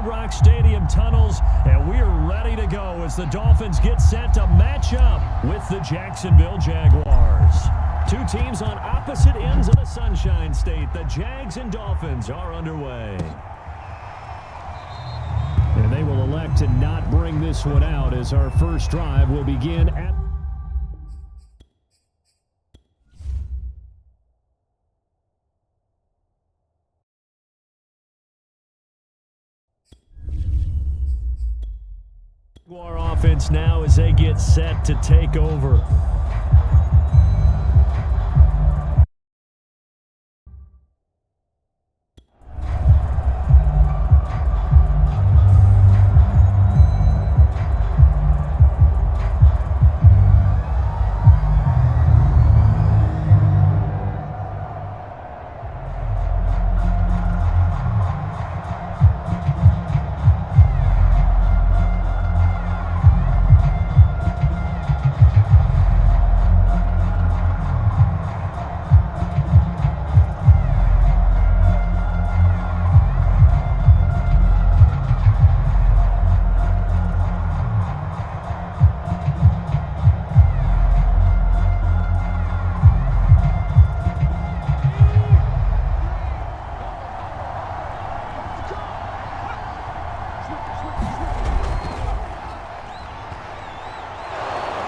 Hard Rock Stadium tunnels, and we're ready to go as the Dolphins get set to match up with the Jacksonville Jaguars. Two teams on opposite ends of the Sunshine State. The Jags and Dolphins are underway. And they will elect to not bring this one out as our first drive will begin at... Jaguar offense now as they get set to take over.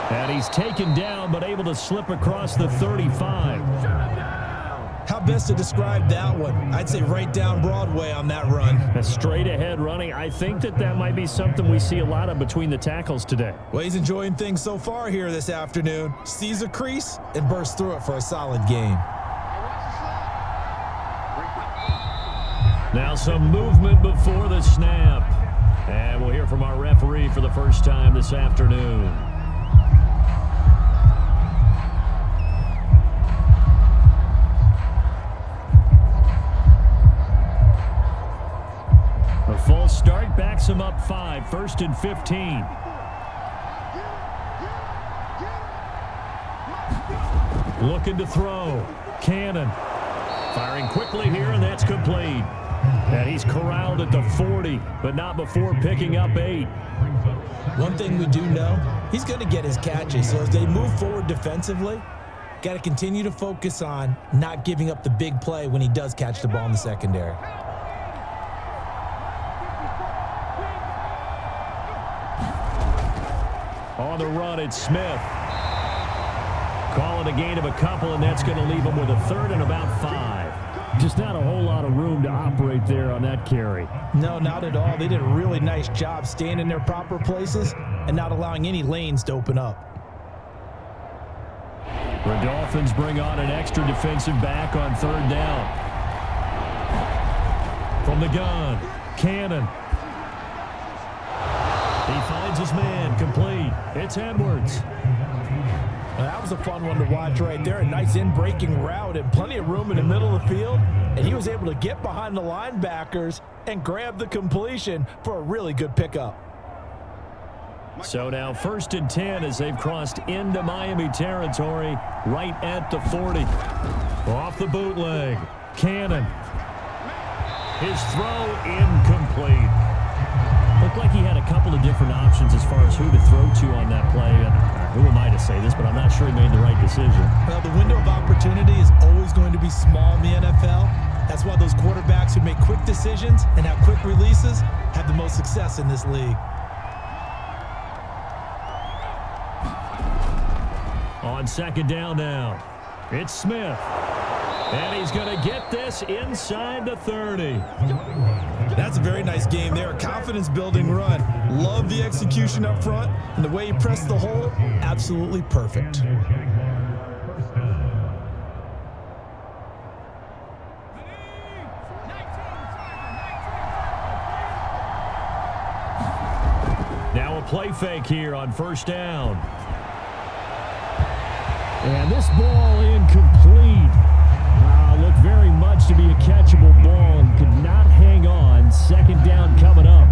And he's taken down, but able to slip across the 35. How best to describe that one? I'd say right down Broadway on that run. A straight-ahead running. I think that might be something we see a lot of between the tackles today. Well, he's enjoying things so far here this afternoon. Sees a crease and bursts through it for a solid game. Now some movement before the snap. And we'll hear from our referee for the first time this afternoon. A full start backs him up 5, 1st and 15. Looking to throw. Cannon. Firing quickly here, and that's complete. And he's corralled at the 40, but not before picking up 8. One thing we do know, he's going to get his catches. So as they move forward defensively, got to continue to focus on not giving up the big play when he does catch the ball in the secondary. On the run, it's Smith. Call it a gain of a couple, and that's going to leave him with a 3rd and about 5. Just not a whole lot of room to operate there on that carry. No, not at all. They did a really nice job staying in their proper places and not allowing any lanes to open up. The Dolphins bring on an extra defensive back on 3rd down. From the gun, Cannon. He finds his man, complete. It's Edwards. Well, that was a fun one to watch right there. A nice in-breaking route and plenty of room in the middle of the field. And he was able to get behind the linebackers and grab the completion for a really good pickup. So now 1st and 10 as they've crossed into Miami territory right at the 40. Off the bootleg. Cannon. His throw incomplete. Looked like he had a couple of different options as far as who to throw to on that play. And who am I to say this, but I'm not sure he made the right decision. Well, the window of opportunity is always going to be small in the NFL. That's why those quarterbacks who make quick decisions and have quick releases have the most success in this league. On 2nd down now, it's Smith. And he's going to get this inside the 30. That's a very nice game there. A confidence-building run. Love the execution up front. And the way he pressed the hole, absolutely perfect. Now a play fake here on 1st down. And this ball incomplete. Looked very much to be a catchable ball and could not hang on. 2nd down coming up.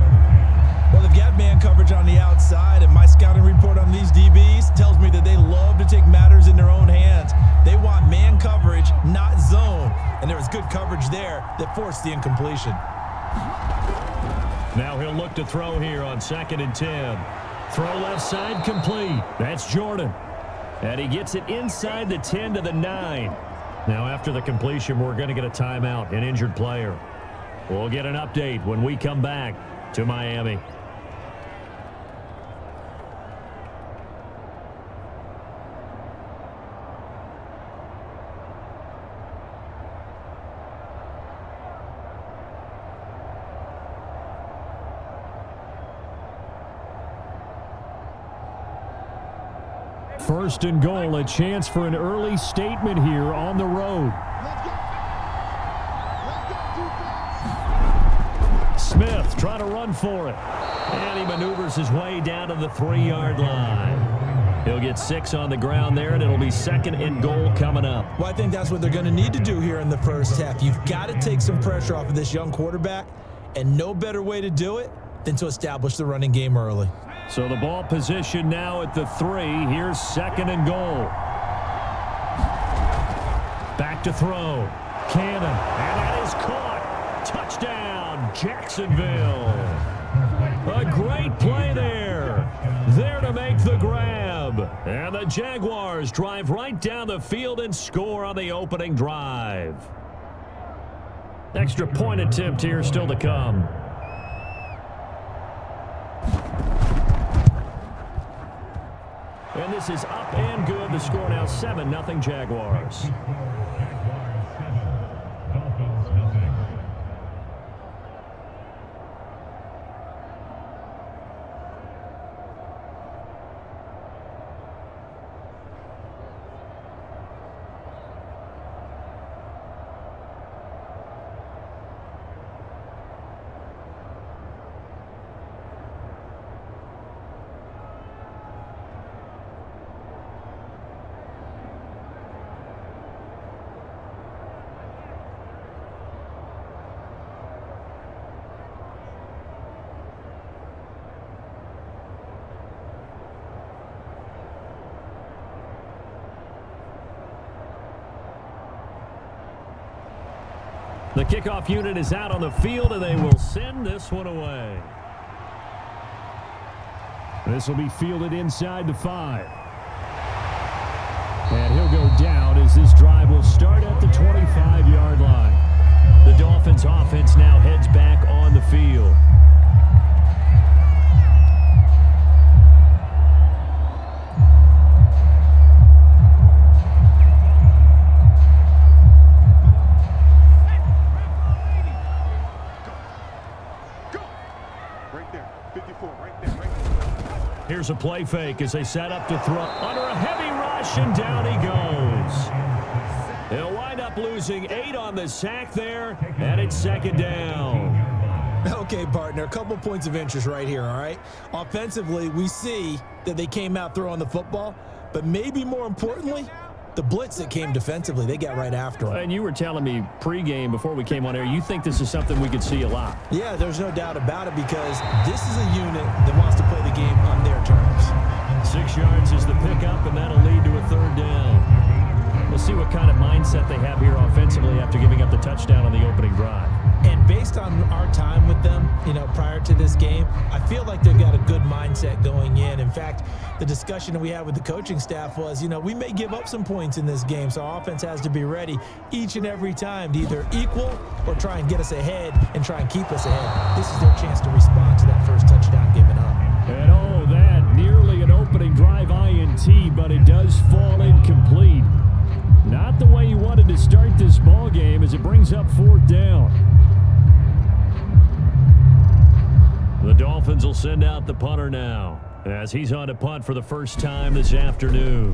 Well, they've got man coverage on the outside, and my scouting report on these DBs tells me that they love to take matters in their own hands. They want man coverage, not zone. And there was good coverage there that forced the incompletion. Now he'll look to throw here on 2nd and 10. Throw left side complete. That's Jordan. And he gets it inside the 10 to the 9. Now after the completion, we're going to get a timeout, an injured player. We'll get an update when we come back to Miami. First and goal, a chance for an early statement here on the road. Smith trying to run for it. And he maneuvers his way down to the 3-yard line. He'll get 6 on the ground there, and it'll be 2nd and goal coming up. Well, I think that's what they're going to need to do here in the first half. You've got to take some pressure off of this young quarterback, and no better way to do it than to establish the running game early. So the ball position now at the 3. Here's 2nd and goal. Back to throw. Cannon. And that is caught. Touchdown, Jacksonville. A great play there. There to make the grab. And the Jaguars drive right down the field and score on the opening drive. Extra point attempt here still to come. And this is up and good. The score now 7-0 Jaguars. The kickoff unit is out on the field, and they will send this one away. This will be fielded inside the 5. And he'll go down as this drive will start at the 25-yard line. The Dolphins offense now heads back on the field. Here's a play fake as they set up to throw under a heavy rush, and down he goes. They'll wind up losing 8 on the sack there, and it's 2nd down. Okay, partner, a couple points of interest right here, all right? Offensively, we see that they came out throwing the football, but maybe more importantly, the blitz that came defensively, they got right after him. And you were telling me pregame before we came on air, you think this is something we could see a lot. Yeah, there's no doubt about it, because this is a unit that wants to play the game on their terms. 6 yards is the pickup, and that'll lead to a 3rd down. We'll see what kind of mindset they have here offensively after giving up the touchdown on the opening drive. And based on our time with them, prior to this game, I feel like they've got a good mindset going in. In fact, the discussion that we had with the coaching staff was, we may give up some points in this game, so our offense has to be ready each and every time to either equal or try and get us ahead and try and keep us ahead. This is their chance to respond to that first touchdown given up. And oh, that nearly an opening drive INT, but it does fall incomplete. Not the way you wanted to start this ball game as it brings up 4th down. The Dolphins will send out the punter now as he's on to punt for the first time this afternoon.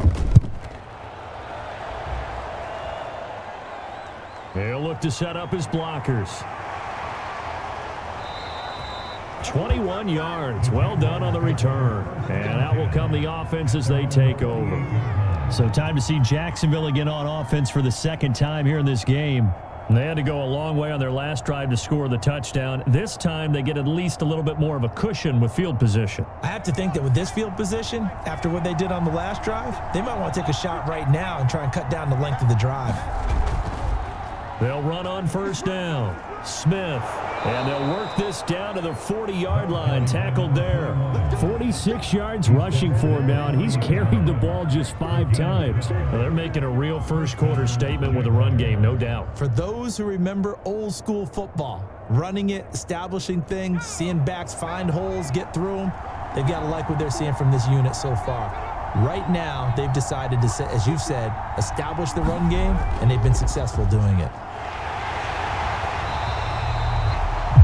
He'll look to set up his blockers. 21 yards. Well done on the return. And out will come the offense as they take over. So time to see Jacksonville again on offense for the 2nd time here in this game. They had to go a long way on their last drive to score the touchdown. This time they get at least a little bit more of a cushion with field position. I have to think that with this field position, after what they did on the last drive, they might want to take a shot right now and try and cut down the length of the drive. They'll run on 1st down. Smith And they'll work this down to the 40-yard line, tackled there. 46 yards rushing for him now, and he's carried the ball just 5 times. Well, they're making a real first-quarter statement with a run game, no doubt. For those who remember old-school football, running it, establishing things, seeing backs find holes, get through them, they've got to like what they're seeing from this unit so far. Right now, they've decided to, as you've said, establish the run game, and they've been successful doing it.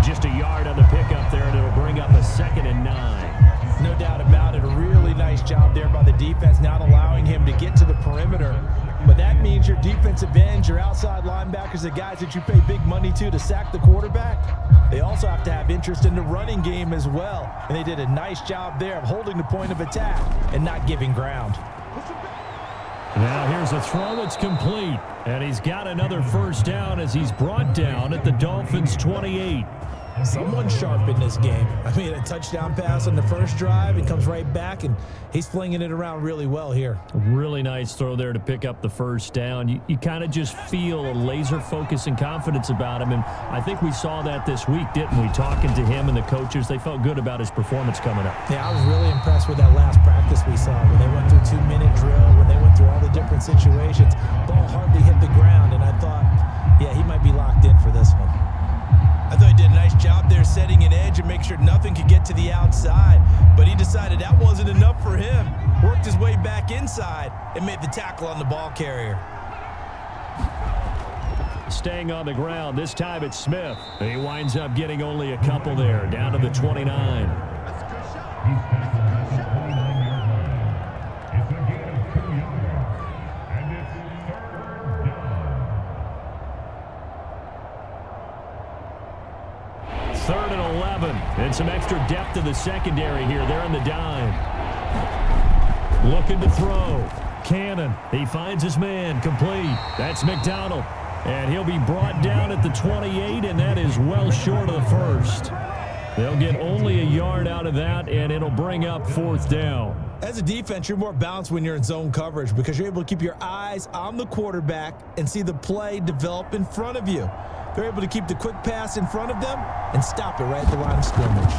Just a yard on the pickup there, and it'll bring up a 2nd and 9. No doubt about it. A really nice job there by the defense, not allowing him to get to the perimeter. But that means your defensive ends, your outside linebackers, the guys that you pay big money to sack the quarterback, they also have to have interest in the running game as well. And they did a nice job there of holding the point of attack and not giving ground. Now here's a throw that's complete. And he's got another first down as he's brought down at the Dolphins' 28. Someone sharp in this game. I mean, a touchdown pass on the first drive and comes right back, and he's flinging it around really well here. A really nice throw there to pick up the first down. You kind of just feel a laser focus and confidence about him, and I think we saw that this week, didn't we? Talking to him and the coaches, they felt good about his performance coming up. Yeah, I was really impressed with that last practice we saw when they went through 2-minute drill, when they went through all the different situations. Ball hardly hit the ground, and I thought, yeah, he might be locked in for this one. I thought he did a nice job there setting an edge and make sure nothing could get to the outside. But he decided that wasn't enough for him. Worked his way back inside and made the tackle on the ball carrier. Staying on the ground, this time it's Smith. He winds up getting only a couple there, down to the 29. Third and 11, and some extra depth to the secondary here. They're in the dime. Looking to throw. Cannon, he finds his man, complete. That's McDonald, and he'll be brought down at the 28, and that is well short of the first. They'll get only a yard out of that, and it'll bring up 4th down. As a defense, you're more balanced when you're in zone coverage because you're able to keep your eyes on the quarterback and see the play develop in front of you. They're able to keep the quick pass in front of them and stop it right at the line of scrimmage.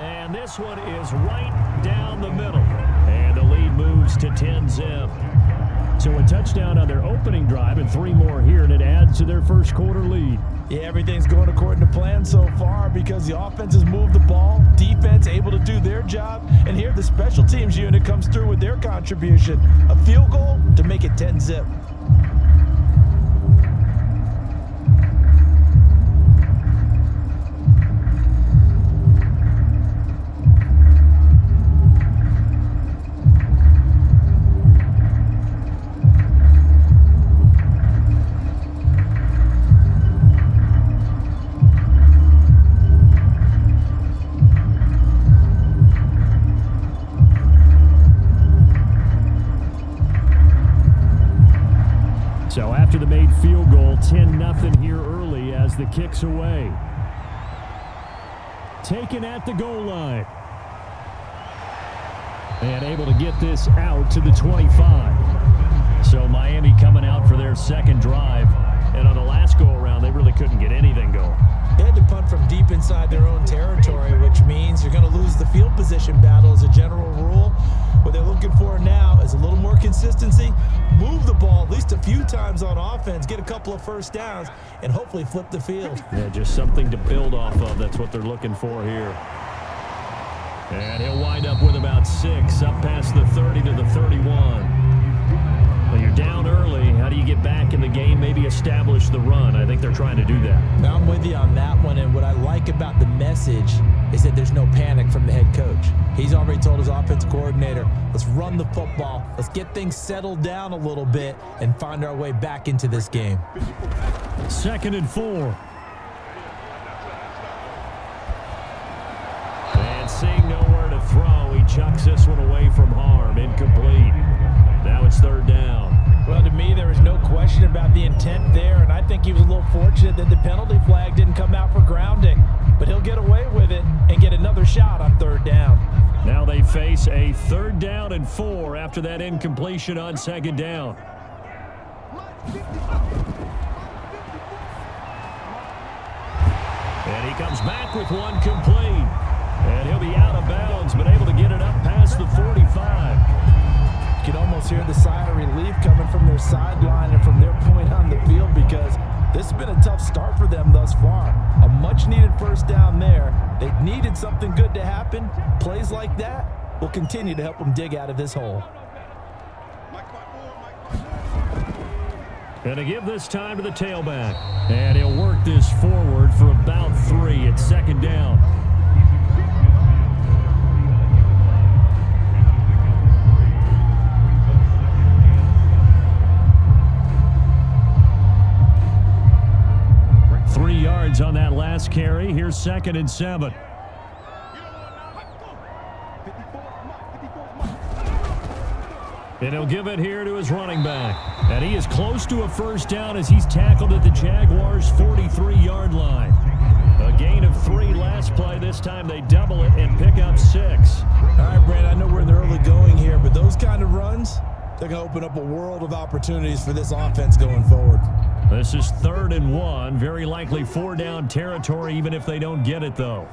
And this one is right down the middle. And the lead moves to 10-zip. So a touchdown on their opening drive and 3 more here, and it adds to their first quarter lead. Yeah, everything's going according to plan so far because the offense has moved the ball, defense able to do their job, and here the special teams unit comes through with their contribution. A field goal to make it 10-zip. So after the made field goal, 10-0 here early as the kick's away. Taken at the goal line. And able to get this out to the 25. So Miami coming out for their second drive. And on the last go-around, they really couldn't get anything going. They had to punt from deep inside their own territory, which means you're going to lose the field position battle as a general rule. What they're looking for now is a little more consistency, move the ball at least a few times on offense, get a couple of first downs, and hopefully flip the field. Yeah, just something to build off of. That's what they're looking for here. And he'll wind up with about 6, up past the 30 to the 31. Well, you're down early. How do you get back in the game? Maybe establish the run. I think they're trying to do that. Now, I'm with you on that one, and what I like about the message is that there's no panic from the head coach. He's already told his offense coordinator, let's run the football, let's get things settled down a little bit and find our way back into this game. 2nd and 4. And seeing nowhere to throw, he chucks this one away from harm, incomplete. Now it's 3rd down. Well, to me, there was no question about the intent there, and I think he was a little fortunate that the penalty flag didn't come out for grounding. But he'll get away with it and get another shot on 3rd down. Now they face a 3rd down and 4 after that incompletion on 2nd down. And he comes back with one complete. And he'll be out of bounds, but able to get it up past the 45. You can almost hear the sigh of relief coming from their sideline and from their point on the field, because this has been a tough start for them thus far. A much-needed first down there. They needed something good to happen. Plays like that will continue to help them dig out of this hole. Going to give this time to the tailback. And he'll work this forward for about 3. It's second down. On that last carry. Here's 2nd and 7. And he'll give it here to his running back. And he is close to a first down as he's tackled at the Jaguars' 43-yard line. A gain of 3 last play. This time they double it and pick up 6. All right, Brandon, I know we're in the early going here, but those kind of runs, they're going to open up a world of opportunities for this offense going forward. This is 3rd and 1. Very likely 4-down territory, even if they don't get it, though.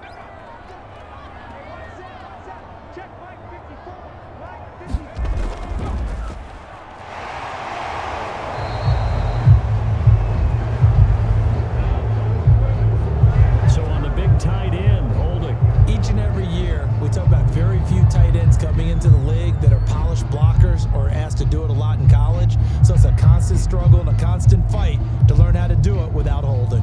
So on the big tight end, holding. Each and every year, we talk about very few tight ends coming into the league that are polished blockers or asked to do it a lot in college. So it's a constant struggle and a constant fight to learn how to do it without holding.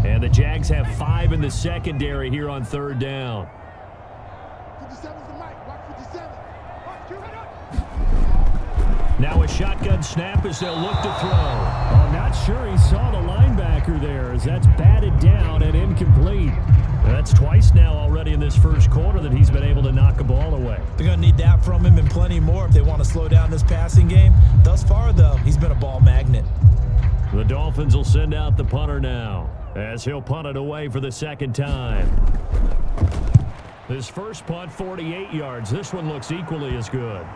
And the Jags have 5 in the secondary here on 3rd down. 57's the mic. Watch 57. Now a shotgun snap as they'll look to throw. Oh, not sure he saw the linebacker there as that's batted down and incomplete. That's twice now already in this first quarter that he's been able to knock a ball away. They're going to need that from him and plenty more if they want to slow down this passing game. Thus far, though, he's been a ball magnet. The Dolphins will send out the punter now as he'll punt it away for the 2nd time. His first punt, 48 yards. This one looks equally as good.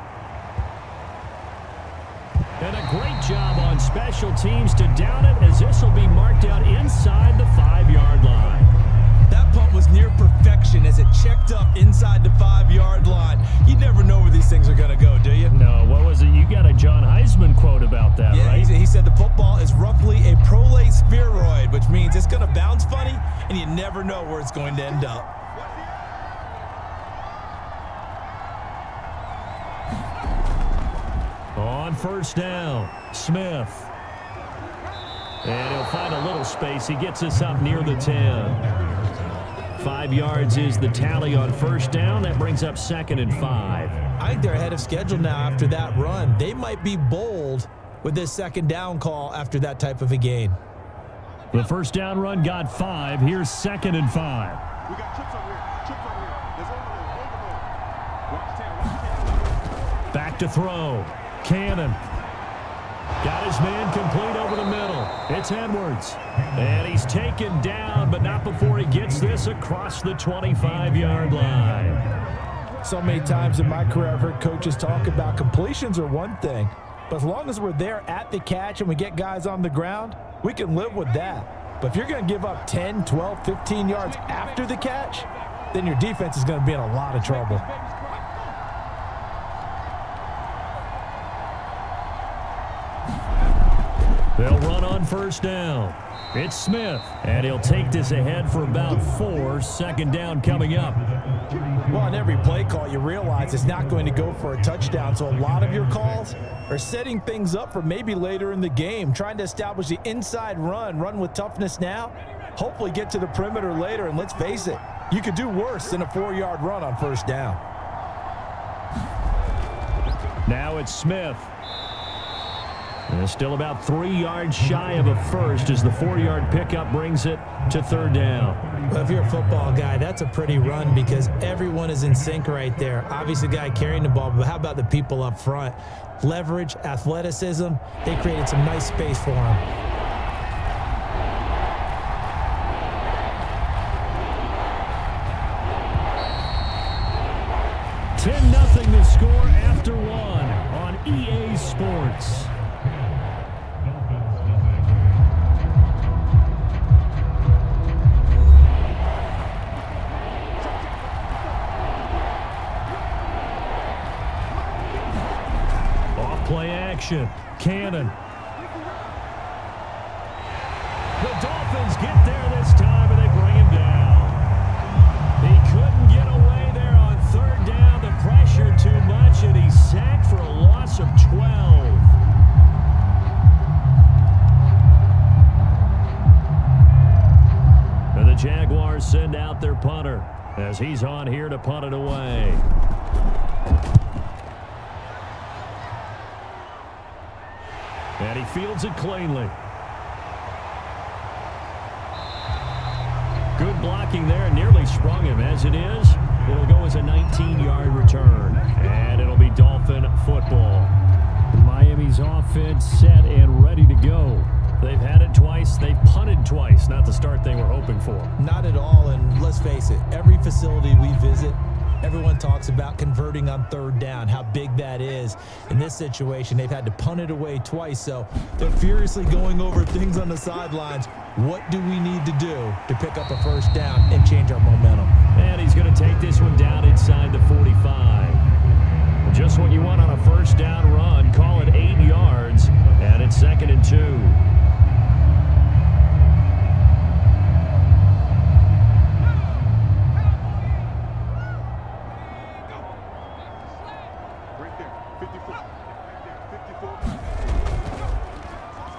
And a great job on special teams to down it as this will be marked out inside the 5-yard line. That punt was near perfection as it checked up inside the 5-yard line. You never know where these things are going to go, do you? No, what was it? You got a John Heisman quote about that, yeah, right? He said the football is roughly a prolate spheroid, which means it's going to bounce funny, and you never know where it's going to end up. On 1st down, Smith. And he'll find a little space. He gets us up near the 10. 5 yards is the tally on 1st down. That brings up 2nd and 5. I think they're ahead of schedule now after that run. They might be bold with this 2nd down call after that type of a gain. The 1st down run got 5. Here's 2nd and 5. We got chips over here. Chips over here. There's overload. Watch 10. Watch 10. Back to throw. Cannon. Got his man complete over the middle. It's Edwards. And he's taken down, but not before he gets this across the 25-yard line. So many times in my career, I've heard coaches talk about completions are one thing, but as long as we're there at the catch and we get guys on the ground, we can live with that. But if you're going to give up 10, 12, 15 yards after the catch, then your defense is going to be in a lot of trouble. They'll run on 1st down. It's Smith, and he'll take this ahead for about 4. 2nd down coming up. Well, on every play call, you realize it's not going to go for a touchdown, so a lot of your calls are setting things up for maybe later in the game, trying to establish the inside run with toughness now, hopefully get to the perimeter later, and let's face it, you could do worse than a 4-yard run on 1st down. Now it's Smith. And still about 3 yards shy of a first as the 4-yard pickup brings it to 3rd down. Well, if you're a football guy, that's a pretty run because everyone is in sync right there. Obviously, the guy carrying the ball, but how about the people up front? Leverage, athleticism, they created some nice space for him. $10-0 the score after 1 on EA Sports. action. Cannon. The Dolphins get there this time, and they bring him down. He couldn't get away there on third down. The pressure too much, and he's sacked for a loss of 12. And the Jaguars send out their punter as he's on here to punt it away. And he fields it cleanly. Good blocking there. Nearly sprung him. As it is, it'll go as a 19-yard return. And it'll be Dolphin football. Miami's offense set and ready to go. They've had it twice. They've punted twice. Not the start they were hoping for. Not at all, and let's face it, every facility we visit, everyone talks about converting on third down, how big that is. In this situation, they've had to punt it away twice, so they're furiously going over things on the sidelines. What do we need to do to pick up a first down and change our momentum? And he's going to take this one down inside the 45. Just what you want on a first down run. Call it 8 yards, and it's 2nd and 2.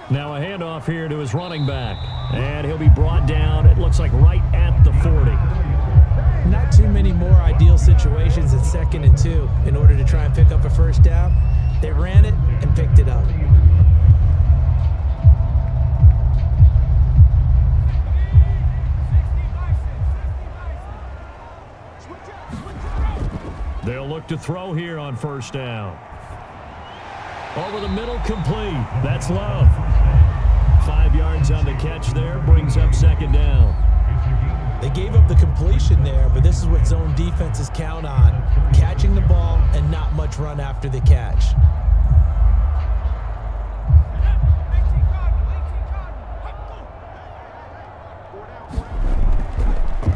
Now a handoff here to his running back. And he'll be brought down, it looks like right at the 40. Not too many more ideal situations at 2nd and 2 in order to try and pick up a first down. They ran it and picked it up. They'll look to throw here on first down. Over the middle, complete. That's Love. 5 yards on the catch there, brings up 2nd down. They gave up the completion there, but this is what zone defenses count on. Catching the ball and not much run after the catch.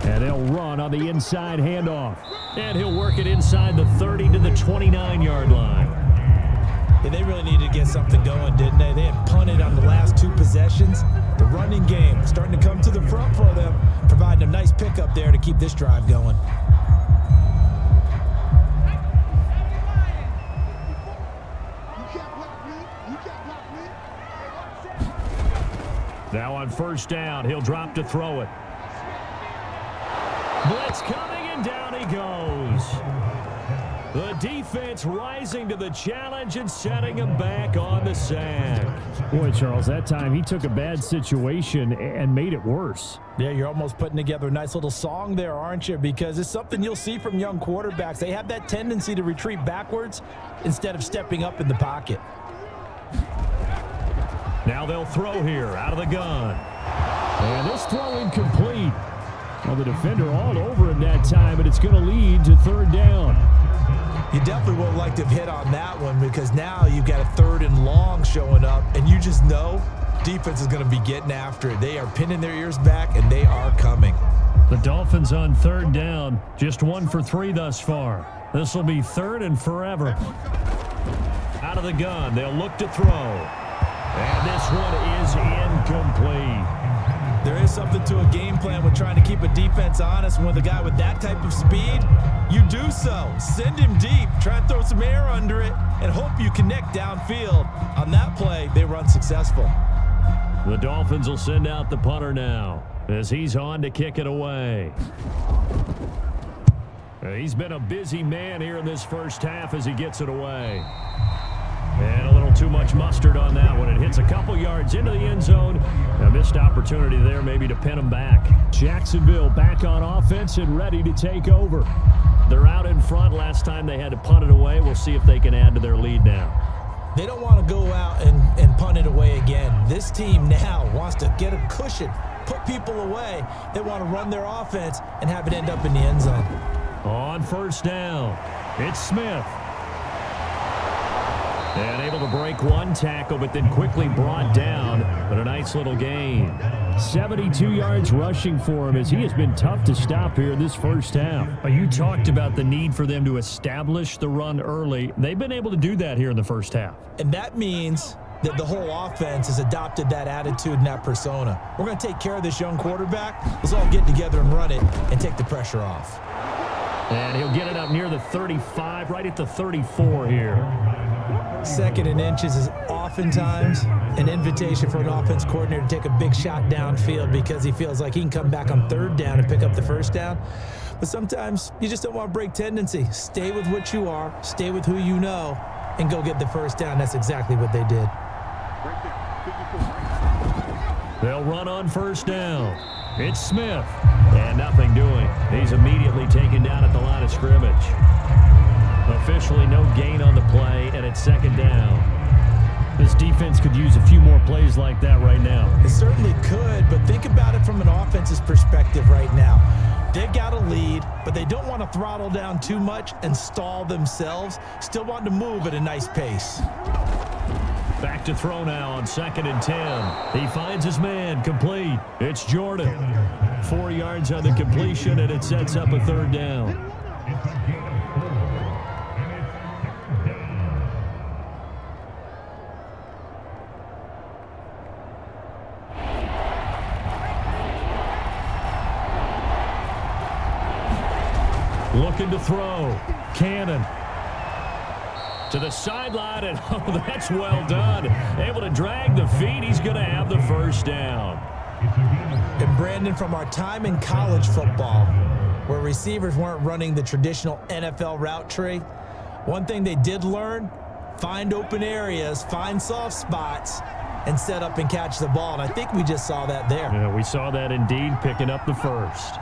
And they'll run on the inside handoff. And he'll work it inside the 30 to the 29-yard line. Yeah, they really needed to get something going, didn't they? They had punted on the last 2 possessions. The running game starting to come to the front for them, providing a nice pickup there to keep this drive going. Now on first down, he'll drop to throw it. Blitz coming, and down he goes. The defense rising to the challenge and setting him back on the sack. Boy, Charles, that time he took a bad situation and made it worse. Yeah, you're almost putting together a nice little song there, aren't you? Because it's something you'll see from young quarterbacks. They have that tendency to retreat backwards instead of stepping up in the pocket. Now they'll throw here out of the gun. And this throw incomplete. Well, the defender all over him that time, and it's going to lead to 3rd down. You definitely would like to have hit on that one because now you've got a 3rd and long showing up, and you just know defense is going to be getting after it. They are pinning their ears back, and they are coming. The Dolphins on 3rd down, just 1 for 3 thus far. This will be 3rd and forever. Out of the gun, they'll look to throw. And this one is incomplete. There is something to a game plan with trying to keep a defense honest. And with a guy with that type of speed, you do so. Send him deep. Try and throw some air under it and hope you connect downfield. On that play, they run successful. The Dolphins will send out the punter now as he's on to kick it away. He's been a busy man here in this first half as he gets it away. And a little too much mustard on that one. It hits a couple yards into the end zone. A missed opportunity there maybe to pin him back. Jacksonville back on offense and ready to take over. They're out in front. Last time they had to punt it away. We'll see if they can add to their lead now. They don't want to go out and punt it away again. This team now wants to get a cushion, put people away. They want to run their offense and have it end up in the end zone. On first down, it's Smith. And able to break one tackle, but then quickly brought down. But a nice little gain. 72 yards rushing for him as he has been tough to stop here in this first half. You talked about the need for them to establish the run early. They've been able to do that here in the first half. And that means that the whole offense has adopted that attitude and that persona. We're going to take care of this young quarterback. Let's all get together and run it and take the pressure off. And he'll get it up near the 35, right at the 34 here. Second and inches is oftentimes an invitation for an offense coordinator to take a big shot downfield because he feels like he can come back on third down and pick up the first down. But sometimes you just don't want to break tendency. Stay with what you are, stay with who you know, and go get the first down. That's exactly what they did. They'll run on first down. It's Smith. And nothing doing. He's immediately taken down at the line of scrimmage. Officially no gain on the play, and it's second down. This defense could use a few more plays like that right now. It certainly could, but think about it from an offense's perspective right now. They've got a lead, but they don't want to throttle down too much and stall themselves. Still want to move at a nice pace. Back to throw now on 2nd and 10. He finds his man, complete. It's Jordan. 4 yards on the completion, and it sets up a third down. Looking to throw. Cannon. To the sideline, and oh, that's well done. Able to drag the feet. He's going to have the first down. And Brandon, from our time in college football, where receivers weren't running the traditional NFL route tree, one thing they did learn, find open areas, find soft spots, and set up and catch the ball. And I think we just saw that there. Yeah, we saw that indeed, picking up the first.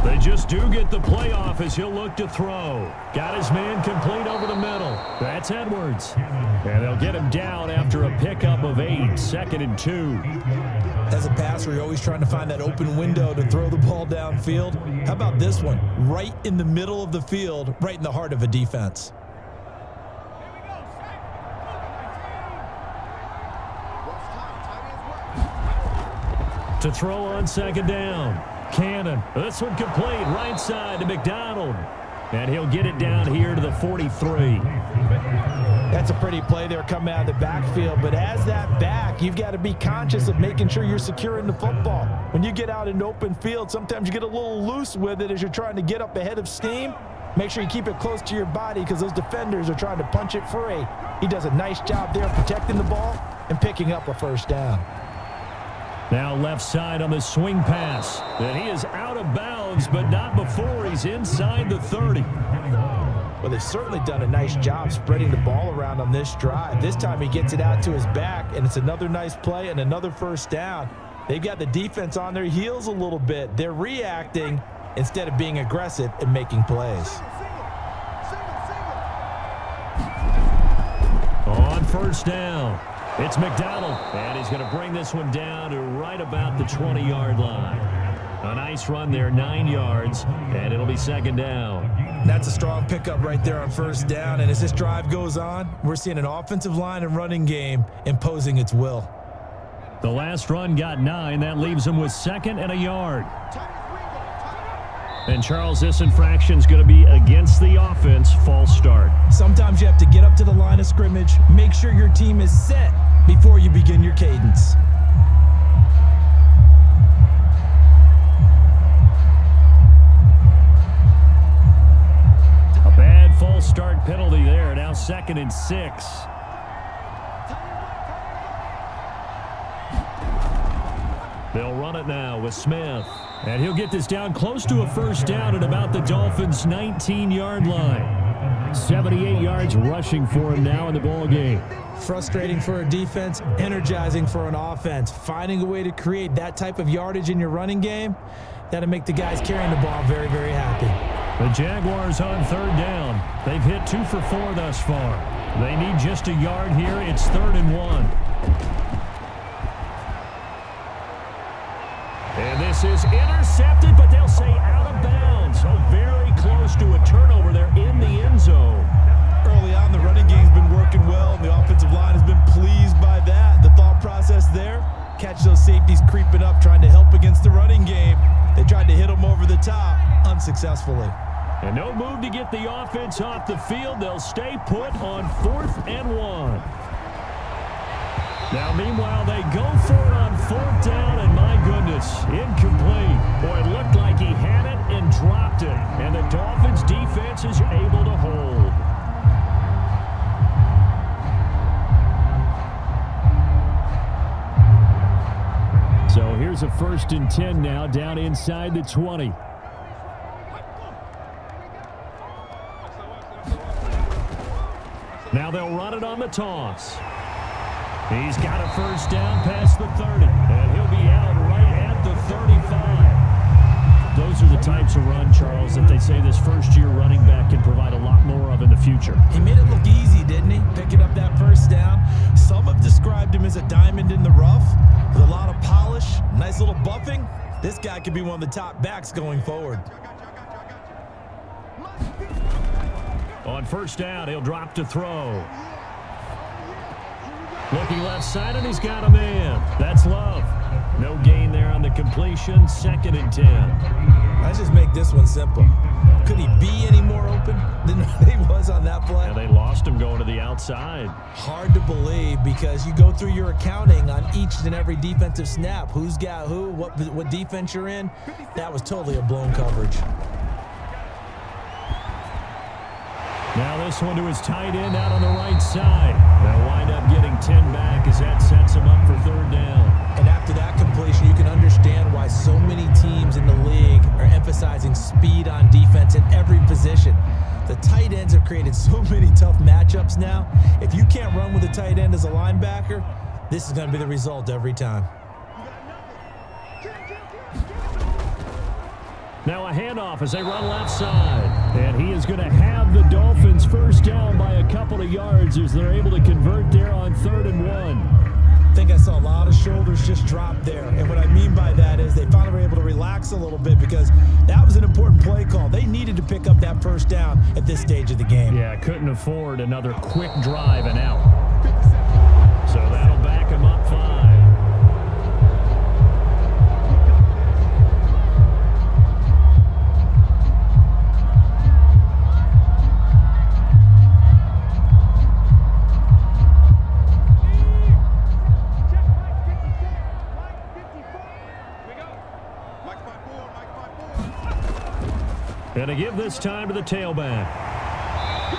They just do get the playoff as he'll look to throw. Got his man complete over the middle. That's Edwards. And they'll get him down after a pickup of 8, 2nd and 2. As a passer, you're always trying to find that open window to throw the ball downfield. How about this one? Right in the middle of the field, right in the heart of a defense. To throw on 2nd down. Cannon. This one complete. Right side to McDonald. And he'll get it down here to the 43. That's a pretty play there coming out of the backfield. But as that back, you've got to be conscious of making sure you're securing the football. When you get out in open field, sometimes you get a little loose with it as you're trying to get up ahead of steam. Make sure you keep it close to your body because those defenders are trying to punch it free. He does a nice job there protecting the ball and picking up a first down. Now left side on the swing pass. And he is out of bounds, but not before he's inside the 30. Well, they've certainly done a nice job spreading the ball around on this drive. This time he gets it out to his back, and it's another nice play and another first down. They've got the defense on their heels a little bit. They're reacting instead of being aggressive and making plays. On first down, it's McDonald, and he's going to bring this one down to right about the 20-yard line. A nice run there, 9 yards, and it'll be 2nd down. That's a strong pickup right there on first down, and as this drive goes on, we're seeing an offensive line and running game imposing its will. The last run got 9. That leaves him with 2nd and a yard. And Charles, this infraction's going to be against the offense. False start. Sometimes you have to get up to the line of scrimmage, make sure your team is set before you begin your cadence. A bad false start penalty there. Now 2nd and 6. They'll run it now with Smith. And he'll get this down close to a first down at about the Dolphins' 19-yard line. 78 yards rushing for him now in the ball game. Frustrating for a defense, energizing for an offense. Finding a way to create that type of yardage in your running game, that'll make the guys carrying the ball very, very happy. The Jaguars on 3rd down. They've hit 2 for 4 thus far. They need just a yard here. It's 3rd and 1. And this is intercepted, but they'll say out of bounds. So very close close to a turnover there in the end zone. Early on, the running game's been working well, and the offensive line has been pleased by that. The thought process there, catch those safeties creeping up, trying to help against the running game. They tried to hit them over the top, unsuccessfully. And no move to get the offense off the field. They'll stay put on 4th and 1. Now, meanwhile, they go for it on 4th down, and my goodness, incomplete. Boy, it looked like he had it and dropped it, and the Dolphins' defense is able to hold. So here's a 1st and 10 now, down inside the 20. Now they'll run it on the toss. He's got a 1st down past the 30, and he'll be out right at the 35. Those are the types of run, Charles, that they say this first-year running back can provide a lot more of in the future. He made it look easy, didn't he? Picking up that 1st down. Some have described him as a diamond in the rough with a lot of polish, nice little buffing. This guy could be one of the top backs going forward. On 1st down, he'll drop to throw. Looking left side, and he's got a man. That's Love. No gain there on the completion. 2nd and 10. Let's just make this one simple. Could he be any more open than he was on that play? Yeah, they lost him going to the outside. Hard to believe because you go through your accounting on each and every defensive snap. Who's got who, what defense you're in. That was totally a blown coverage. Now this one to his tight end out on the right side. They'll wind up getting 10 back as that sets him up for 3rd down. And after that completion, you can understand why so many teams in the league are emphasizing speed on defense at every position. The tight ends have created so many tough matchups now. If you can't run with a tight end as a linebacker, this is going to be the result every time. Now a handoff as they run left side. And he is going to have the Dolphins 1st down by a couple of yards as they're able to convert there on 3rd and 1. I think I saw a lot of shoulders just drop there. And what I mean by that is they finally were able to relax a little bit because that was an important play call. They needed to pick up that 1st down at this stage of the game. Yeah, couldn't afford another quick drive and out. So that'll back him up 5. Going to give this time to the tailback.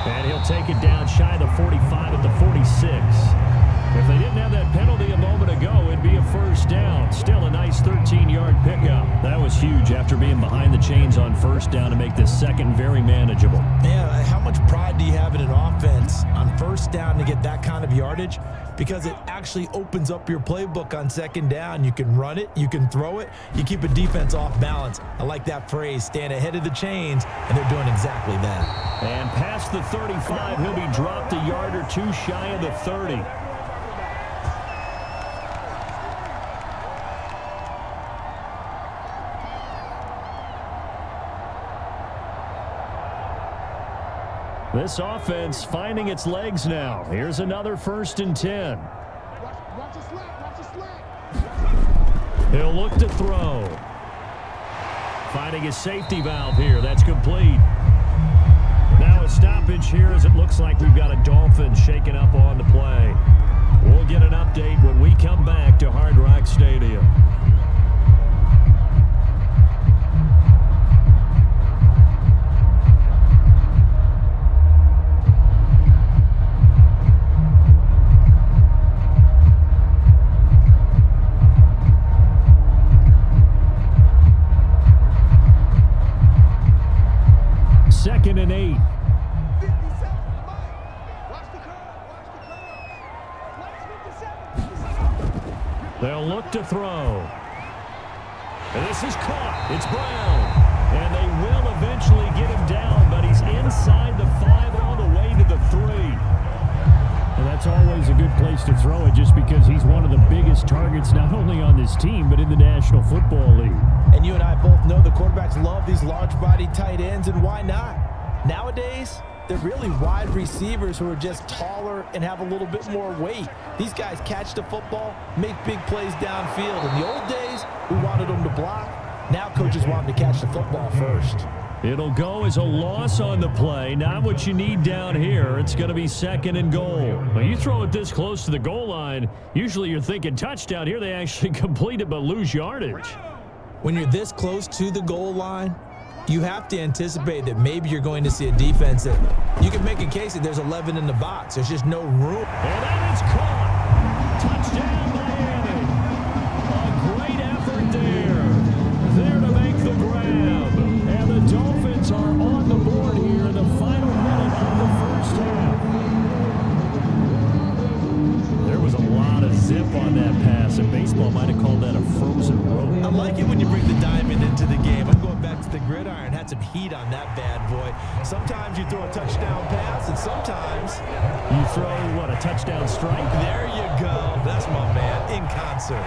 And he'll take it down shy of the 45 at the 46. If they didn't have that penalty a moment ago, it'd be a 1st down. Still a nice 13-yard pickup. That was huge after being behind the chains on 1st down to make this 2nd very manageable. Yeah, how much pride do you have in an offense on 1st down to get that kind of yardage? Because it actually opens up your playbook on 2nd down. You can run it, you can throw it, you keep a defense off balance. I like that phrase, stand ahead of the chains, and they're doing exactly that. And past the 35, he'll be dropped a yard or 2 shy of the 30. This offense finding its legs now. Here's another 1st and 10. He'll look to throw. Finding his safety valve here. That's complete. Now a stoppage here as it looks like we've got a Dolphins shaking up on the play. We'll get an update when we come back to Hard Rock Stadium. Second and 8. They'll look to throw. And this is caught. It's Brown. And they will eventually get him down, but he's inside the 5 all the way to the 3. And that's always a good place to throw it just because he's one of the biggest targets not only on this team but in the National Football League. And you and I both know the Quarterbacks love these large-body tight ends, and why not? Nowadays, they're really wide receivers who are just taller and have a little bit more weight. These guys catch the football, make big plays downfield. In the old days, we wanted them to block. Now coaches want them to catch the football first. It'll go as a loss on the play. Not what you need down here. It's going to be 2nd and goal. When you throw it this close to the goal line, usually you're thinking touchdown. Here they actually complete it but lose yardage. When you're this close to the goal line, you have to anticipate that maybe you're going to see a defense that you can make a case that there's 11 in the box. There's just no room. And that is caught. Touchdown, Miami. A great effort there. There to make the grab. And the Dolphins are on the board here in the final minute of the first half. There was a lot of zip on that pass, and baseball might have called that a frozen rope. I like it when you bring the diamond into the game. I'm going back to the gridiron. Had some heat on that bad boy. Sometimes you throw a touchdown pass, and sometimes you throw, what, a touchdown strike? There you go. That's my man, in concert.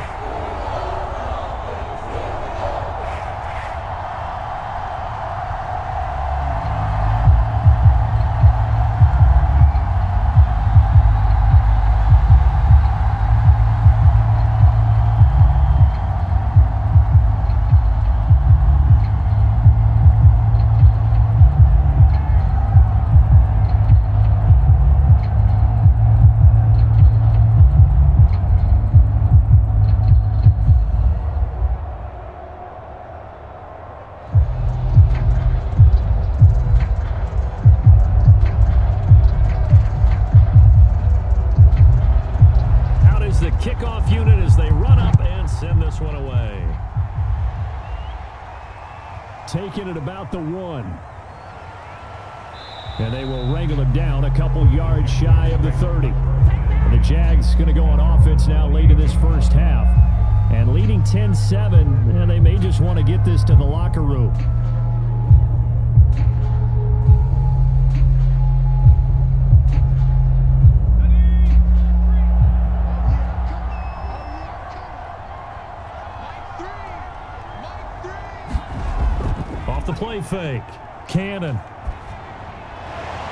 Kickoff unit as they run up and send this one away. Taking it about the 1. And they will wrangle him down a couple yards shy of the 30. And the Jags going to go on offense now late in this first half. And leading 10-7, and they may just want to get this to the locker room. The play fake. Cannon.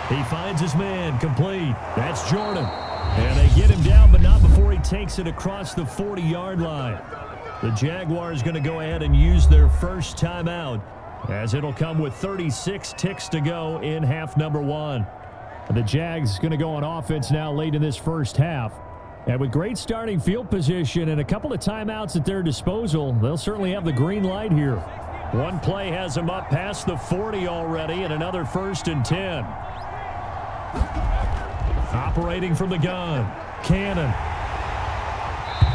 He finds his man. Complete. That's Jordan. And they get him down, but not before he takes it across the 40-yard line. The Jaguars going to go ahead and use their first timeout, as it'll come with 36 ticks to go in half number 1. The Jags going to go on offense now late in this first half. And with great starting field position and a couple of timeouts at their disposal, they'll certainly have the green light here. One play has him up past the 40 already, and another 1st and 10. Operating from the gun, Cannon.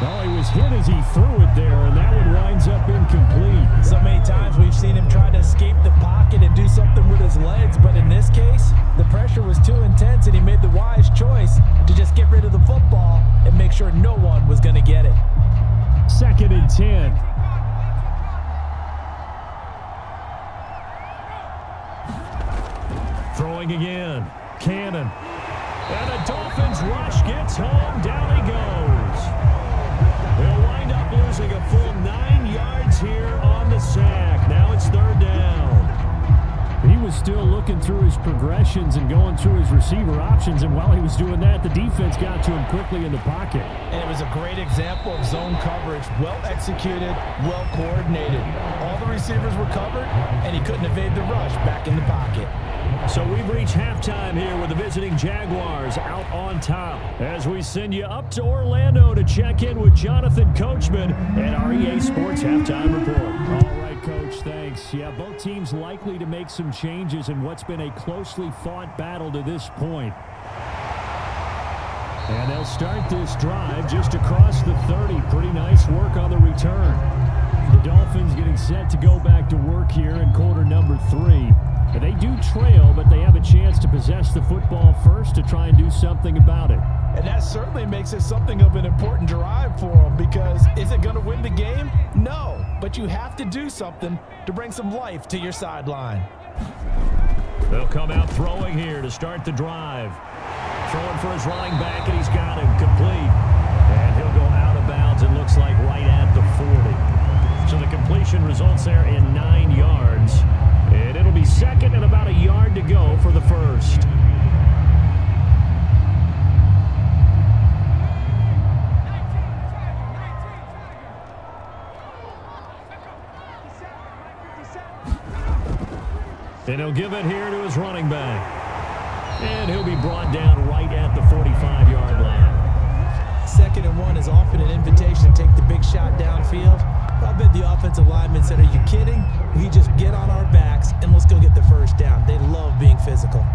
Oh, he was hit as he threw it there, and that one winds up incomplete. So many times we've seen him try to escape the pocket and do something with his legs, but in this case, the pressure was too intense, and he made the wise choice to just get rid of the football and make sure no one was going to get it. 2nd and 10. Throwing again. Cannon. And the Dolphins rush gets home. Down he goes. They'll wind up losing a full 9 yards here on the sack. Now it's 3rd down. He was still looking through his progressions and going through his receiver options, and while he was doing that, the defense got to him quickly in the pocket. And it was a great example of zone coverage. Well executed, well coordinated. All the receivers were covered, and he couldn't evade the rush back in the pocket. So we've reached halftime here with the visiting Jaguars out on top, as we send you up to Orlando to check in with Jonathan Coachman and our EA Sports Halftime Report. All right, Coach, thanks. Yeah, both teams likely to make some changes in what's been a closely fought battle to this point. And they'll start this drive just across the 30. Pretty nice work on the return. The Dolphins getting set to go back to work here in quarter number 3. They do trail, but they have a chance to possess the football first to try and do something about it. And that certainly makes it something of an important drive for them, because is it going to win the game? No, but you have to do something to bring some life to your sideline. They'll come out throwing here to start the drive. Throwing for his running back, and he's got him complete. And he'll go out of bounds, it looks like right at the 40. So the completion possession results there in 9 yards. And it'll be second and about a yard to go for the first. And he'll give it here to his running back. And he'll be brought down right at the 45-yard line. 2nd and 1 is often an invitation to take the big shot downfield. I bet the offensive lineman said, "Are you kidding? We just get on our backs and let's go get the first down." They love being physical.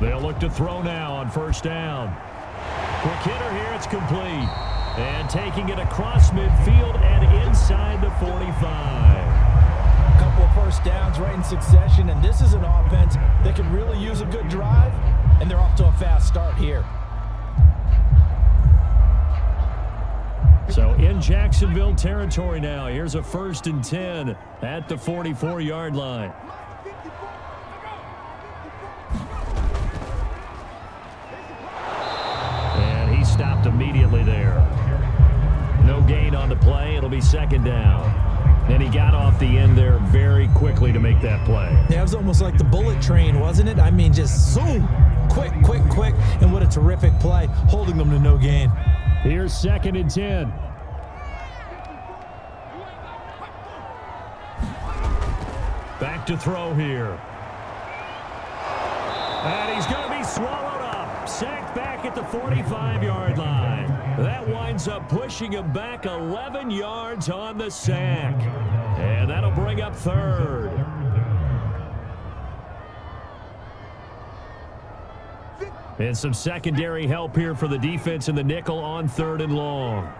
They'll look to throw now on first down. Quick hitter here, it's complete. And taking it across midfield and inside the 45. A couple of first downs right in succession, and this is an offense that can really use a good drive, and they're off to a fast start here. So in Jacksonville territory now, here's a 1st and 10 at the 44-yard line. And he stopped immediately there. No gain on the play. It'll be 2nd down. And he got off the end there very quickly to make that play. Yeah, it was almost like the bullet train, wasn't it? I mean, just zoom, quick, quick, quick, and what a terrific play, holding them to no gain. Here's 2nd and 10. Back to throw here. And he's going to be swallowed up. Sacked back at the 45-yard line. That winds up pushing him back 11 yards on the sack. And that'll bring up 3rd. And some secondary help here for the defense in the nickel on 3rd and long.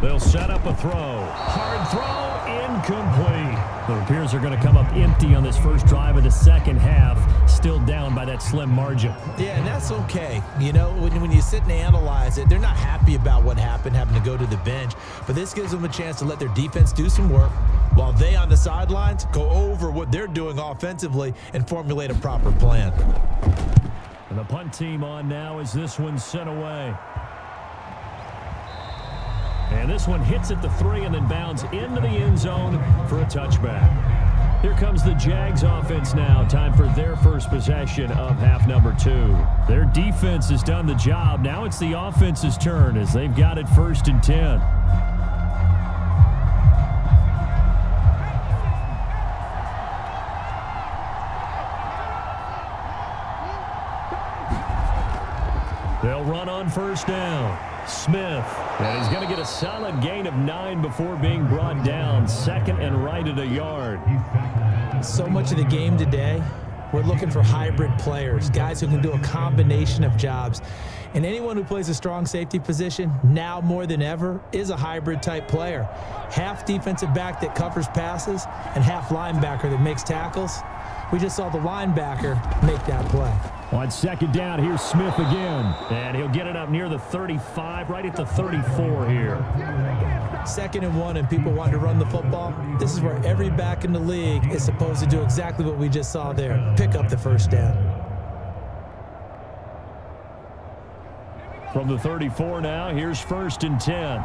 They'll set up a throw. Hard throw, incomplete. It appears they're going to come up empty on this first drive of the second half, still down by that slim margin. Yeah, and that's okay. You know, when you sit and analyze it, they're not happy about what happened, having to go to the bench. But this gives them a chance to let their defense do some work while they on the sidelines go over what they're doing offensively and formulate a proper plan. And the punt team on now as this one's sent away. And this one hits at the 3 and then bounds into the end zone for a touchback. Here comes the Jags offense now. Time for their first possession of half number 2. Their defense has done the job. Now it's the offense's turn as they've got it 1st and 10. They'll run on first down. Smith, and he's going to get a solid gain of 9 before being brought down. 2nd and right at a yard. So much of the game today, we're looking for hybrid players, guys who can do a combination of jobs. And anyone who plays a strong safety position, now more than ever, is a hybrid type player. Half defensive back that covers passes and half linebacker that makes tackles. We just saw the linebacker make that play. On 2nd down, here's Smith again. And he'll get it up near the 35, right at the 34 here. 2nd and 1, and people want to run the football. This is where every back in the league is supposed to do exactly what we just saw there. Pick up the first down. From the 34 now, here's 1st and 10.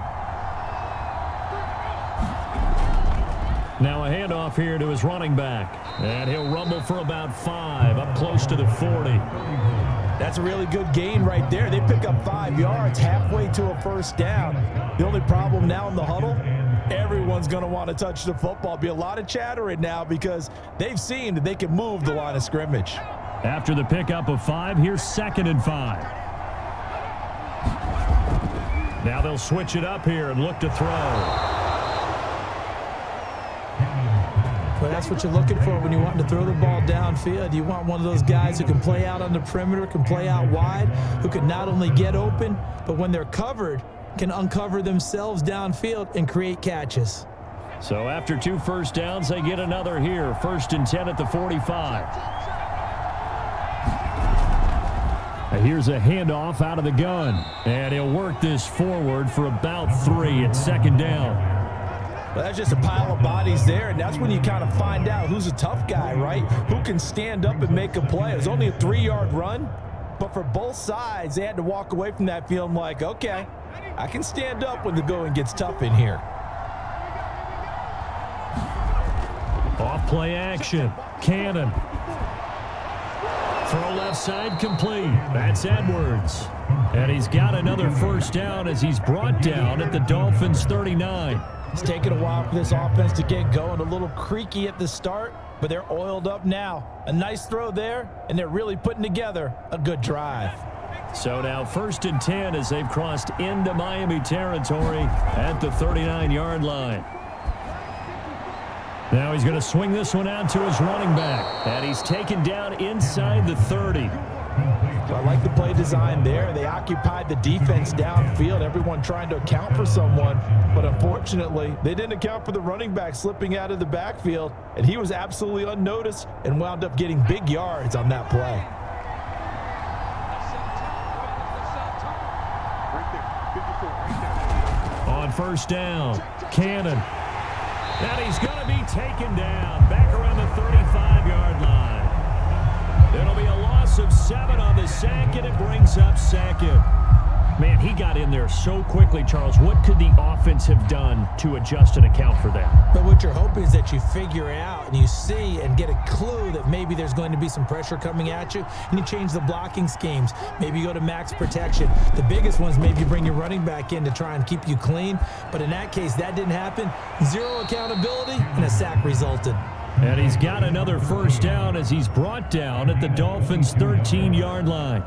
Now a handoff here to his running back. And he'll rumble for about 5, up close to the 40. That's a really good gain right there. They pick up 5 yards halfway to a first down. The only problem now in the huddle, everyone's going to want to touch the football. Be a lot of chattering now because they've seen that they can move the line of scrimmage. After the pickup of 5, here's 2nd and 5. Now they'll switch it up here and look to throw. But that's what you're looking for when you want to throw the ball downfield. You want one of those guys who can play out on the perimeter, can play out wide, who can not only get open, but when they're covered, can uncover themselves downfield and create catches. So after 2 first downs, they get another here. 1st and 10 at the 45. Here's a handoff out of the gun. And he'll work this forward for about 3 at 2nd down. Well, that's just a pile of bodies there, and that's when you kind of find out who's a tough guy, right? Who can stand up and make a play. It was only a 3-yard run, but for both sides, they had to walk away from that feeling like, okay, I can stand up when the going gets tough in here. Off play action. Cannon. Throw left side complete. That's Edwards. And he's got another first down as he's brought down at the Dolphins' 39. It's taken a while for this offense to get going. A little creaky at the start, but they're oiled up now. A nice throw there, and they're really putting together a good drive. So now 1st and 10 as they've crossed into Miami territory at the 39-yard line. Now he's going to swing this one out to his running back. And he's taken down inside the 30. So I like the play design there. They occupied the defense downfield, everyone trying to account for someone. But unfortunately, they didn't account for the running back slipping out of the backfield. And he was absolutely unnoticed and wound up getting big yards on that play. On first down, Cannon. And he's going to be taken down back around the 35-yard line. It'll be a loss of 7 on the sack, and it brings up 2nd. Man, he got in there so quickly, Charles. What could the offense have done to adjust and account for that? But what you're hoping is that you figure out and you see and get a clue that maybe there's going to be some pressure coming at you, and you change the blocking schemes. Maybe you go to max protection. The biggest ones, maybe you bring your running back in to try and keep you clean. But in that case, that didn't happen. 0 accountability, and a sack resulted. And he's got another first down as he's brought down at the Dolphins' 13-yard line.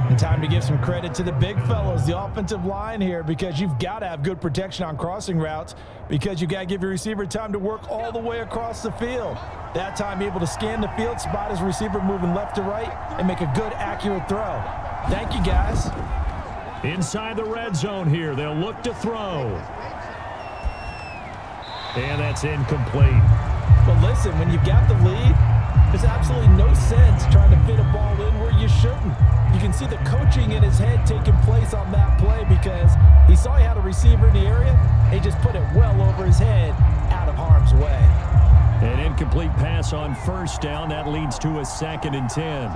And time to give some credit to the big fellows, the offensive line here, because you've got to have good protection on crossing routes, because you've got to give your receiver time to work all the way across the field. That time able to scan the field, spot his receiver moving left to right, and make a good, accurate throw. Thank you, guys. Inside the red zone here, they'll look to throw. And that's incomplete. But listen, when you've got the lead, there's absolutely no sense trying to fit a ball in where you shouldn't. You can see the coaching in his head taking place on that play because he saw he had a receiver in the area, and he just put it well over his head out of harm's way. An incomplete pass on first down. That leads to a 2nd and 10.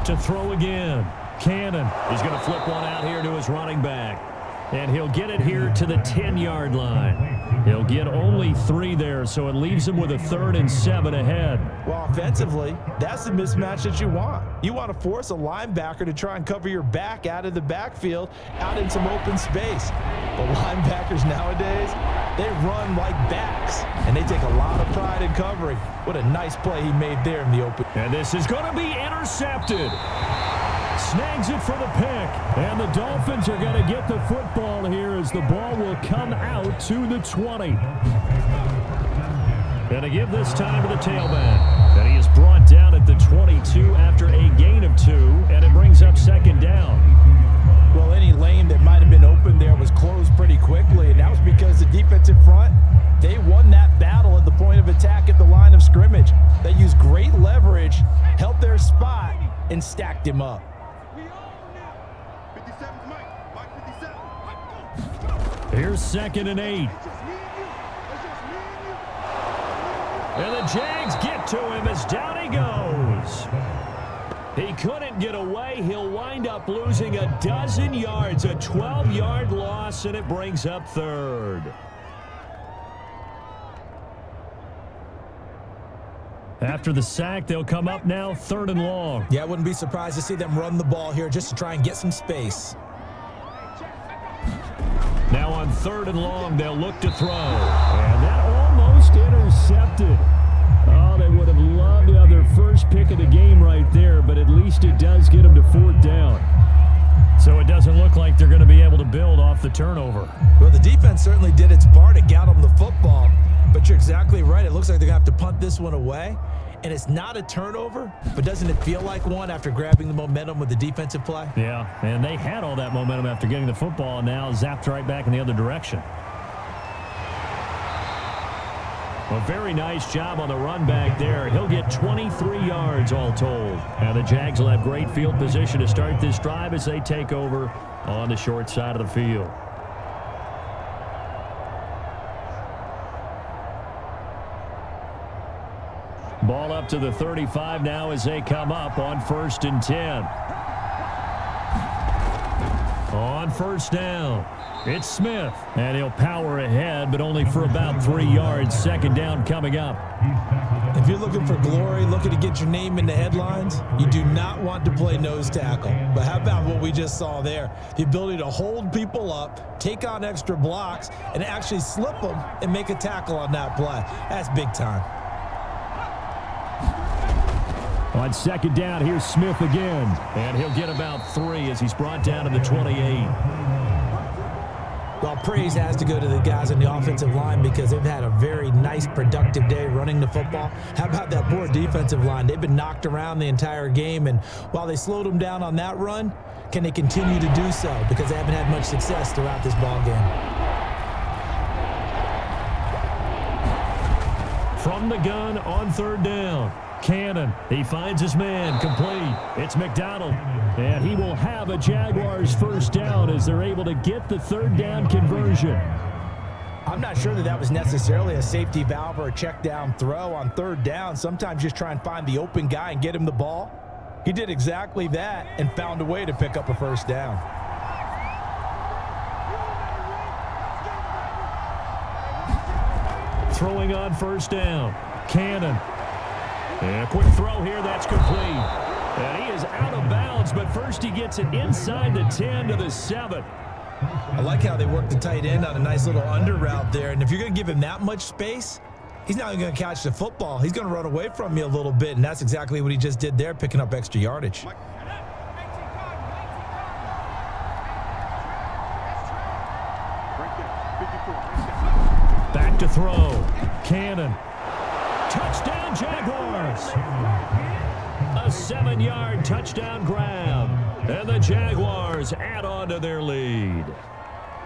To throw again. Cannon. He's going to flip one out here to his running back. And he'll get it here to the 10-yard line. He'll get only 3 there, so it leaves him with a 3rd and 7 ahead. Well, offensively, that's the mismatch that you want. You want to force a linebacker to try and cover your back out of the backfield, out in some open space. But linebackers nowadays, they run like backs, and they take a lot of pride in covering. What a nice play he made there in the open. And this is going to be intercepted. Snags it for the pick, and the Dolphins are going to get the football here as the ball will come out to the 20. Going to give this time to the tailback, and he is brought down at the 22 after a gain of 2, and it brings up 2nd down. Well, any lane that might have been open there was closed pretty quickly, and that was because the defensive front, they won that battle at the point of attack at the line of scrimmage. They used great leverage, held their spot, and stacked him up. Here's 2nd and 8. And the Jags get to him as down he goes. He couldn't get away. He'll wind up losing a dozen yards, a 12-yard loss, and it brings up 3rd. After the sack, they'll come up now 3rd and long. Yeah, I wouldn't be surprised to see them run the ball here just to try and get some space. Now on 3rd and long, they'll look to throw. And that almost intercepted. Oh, they would have loved to have their first pick of the game right there, but at least it does get them to 4th down. So it doesn't look like they're going to be able to build off the turnover. Well, the defense certainly did its part. It got them the football. But you're exactly right. It looks like they're going to have to punt this one away. And it's not a turnover, but doesn't it feel like one after grabbing the momentum with the defensive play? Yeah, and they had all that momentum after getting the football, and now zapped right back in the other direction. A very nice job on the run back there. He'll get 23 yards all told. And the Jags will have great field position to start this drive as they take over on the short side of the field. Ball up to the 35 now as they come up on 1st and 10. On first down, it's Smith, and he'll power ahead, but only for about 3 yards. 2nd down coming up. If you're looking for glory, looking to get your name in the headlines, you do not want to play nose tackle. But how about what we just saw there? The ability to hold people up, take on extra blocks, and actually slip them and make a tackle on that play. That's big time. On 2nd down, here's Smith again. And he'll get about 3 as he's brought down to the 28. Well, praise has to go to the guys on the offensive line because they've had a very nice, productive day running the football. How about that poor defensive line? They've been knocked around the entire game, and while they slowed them down on that run, can they continue to do so? Because they haven't had much success throughout this ball game. From the gun on 3rd down. Cannon, he finds his man, complete. It's McDonald, and he will have a Jaguars 1st down as they're able to get the 3rd down conversion. I'm not sure that was necessarily a safety valve or a check down throw on 3rd down. Sometimes just try and find the open guy and get him the ball. He did exactly that and found a way to pick up a 1st down. Throwing on 1st down, Cannon. And a quick throw here, that's complete. And he is out of bounds, but first he gets it inside the 10 to the 7. I like how they work the tight end on a nice little under route there. And if you're going to give him that much space, he's not going to catch the football. He's going to run away from you a little bit, and that's exactly what he just did there, picking up extra yardage. Back to throw. Cannon. Touchdown, Jaguars. A 7-yard touchdown grab. And the Jaguars add on to their lead.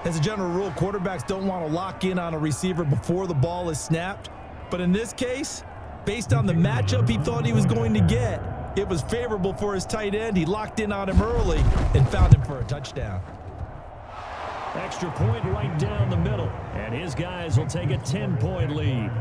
As a general rule, quarterbacks don't want to lock in on a receiver before the ball is snapped. But in this case, based on the matchup he thought he was going to get, it was favorable for his tight end. He locked in on him early and found him for a touchdown. Extra point right down the middle. And his guys will take a 10-point lead.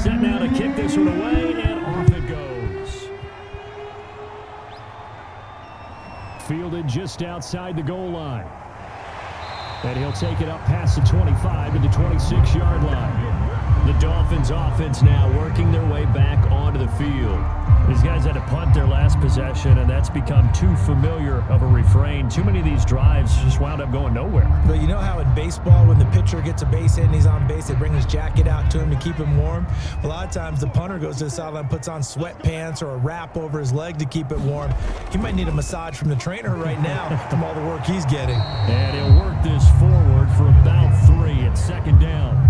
Set now to kick this one away, and off it goes. Fielded just outside the goal line. And he'll take it up past the 25 to the 26-yard line. The Dolphins offense now working their way back onto the field. These guys had to punt their last possession, and that's become too familiar of a refrain. Too many of these drives just wound up going nowhere. But you know how in baseball, when the pitcher gets a base hit and he's on base, they bring his jacket out to him to keep him warm? A lot of times the punter goes to the sideline, puts on sweatpants or a wrap over his leg to keep it warm. He might need a massage from the trainer right now from all the work he's getting. And he'll work this forward for about 3 at 2nd down.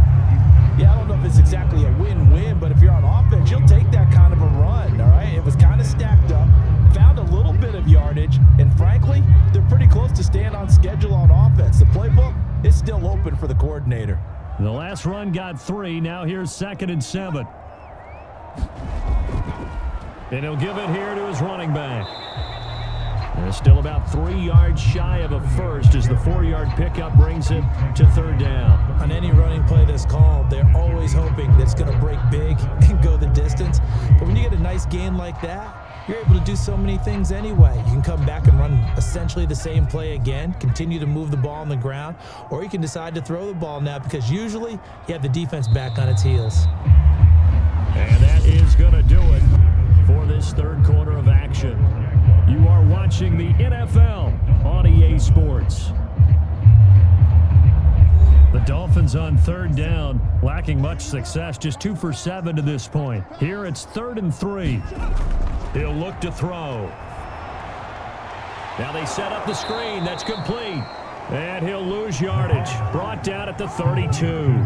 Yeah, I don't know if it's exactly a win-win, but if you're on offense, you'll take that kind of a run, all right? It was kind of stacked up, found a little bit of yardage, and frankly, they're pretty close to staying on schedule on offense. The playbook is still open for the coordinator. The last run got 3. Now here's 2nd and 7. And he'll give it here to his running back. They're still about 3 yards shy of a first as the 4-yard pickup brings it to 3rd down. On any running play that's called, they're always hoping that it's going to break big and go the distance. But when you get a nice gain like that, you're able to do so many things anyway. You can come back and run essentially the same play again, continue to move the ball on the ground, or you can decide to throw the ball now because usually you have the defense back on its heels. And that is going to do it for this third quarter of action. You are watching the NFL on EA Sports. The Dolphins on third down, lacking much success, just 2 for 7 to this point. Here it's 3rd and 3. He'll look to throw. Now they set up the screen. That's complete. And he'll lose yardage. Brought down at the 32.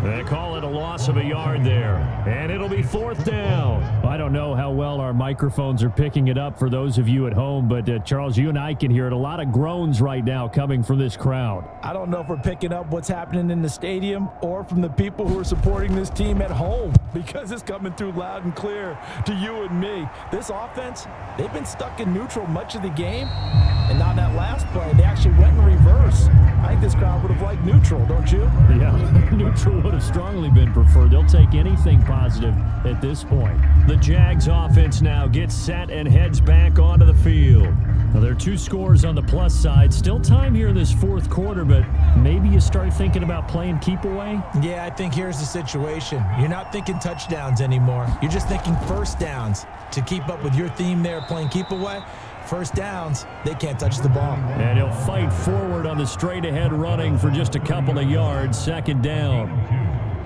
They call it a loss of a yard there. And it'll be 4th down. I don't know how well our microphones are picking it up for those of you at home, but Charles, you and I can hear it. A lot of groans right now coming from this crowd. I don't know if we're picking up what's happening in the stadium or from the people who are supporting this team at home, because it's coming through loud and clear to you and me. This offense, they've been stuck in neutral much of the game, and on that last play, they actually went in reverse. I think this crowd would have liked neutral, don't you? Yeah, neutral would have strongly been preferred. They'll take anything positive at this point. The Jags offense now gets set and heads back onto the field. Now, there are 2 scores on the plus side. Still time here in this 4th quarter, but maybe you start thinking about playing keep away? Yeah, I think here's the situation. You're not thinking touchdowns anymore. You're just thinking first downs. To keep up with your theme there, playing keep away, first downs, they can't touch the ball. And he'll fight forward on the straight-ahead running for just a couple of yards, 2nd down.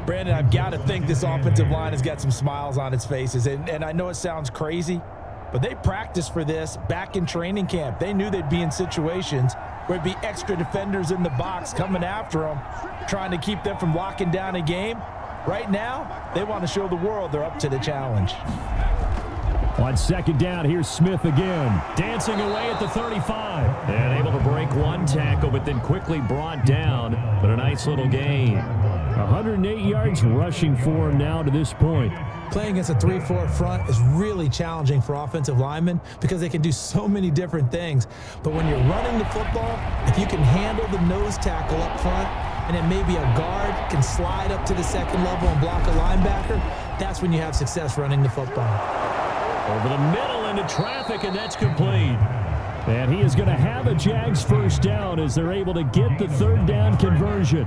Brandon, I've got to think this offensive line has got some smiles on its faces. And I know it sounds crazy, but they practiced for this back in training camp. They knew they'd be in situations where it'd be extra defenders in the box coming after them, trying to keep them from locking down a game. Right now, they want to show the world they're up to the challenge. On 2nd down, here's Smith again, dancing away at the 35. And able to break 1 tackle, but then quickly brought down. But a nice little gain. 108 yards rushing for him now to this point. Playing against a 3-4 front is really challenging for offensive linemen because they can do so many different things. But when you're running the football, if you can handle the nose tackle up front, and then maybe a guard can slide up to the 2nd level and block a linebacker, that's when you have success running the football. Over the middle into traffic, and that's complete. And he is going to have a Jags first down as they're able to get the 3rd down conversion.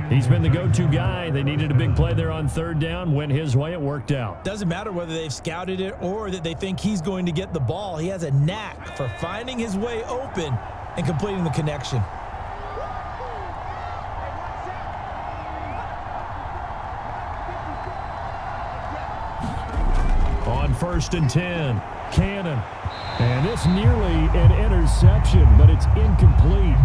He's been the go-to guy. They needed a big play there on 3rd down. Went his way. It worked out. Doesn't matter whether they've scouted it or that they think he's going to get the ball. He has a knack for finding his way open and completing the connection. On 1st and 10, Cannon. And this nearly an interception, but it's incomplete.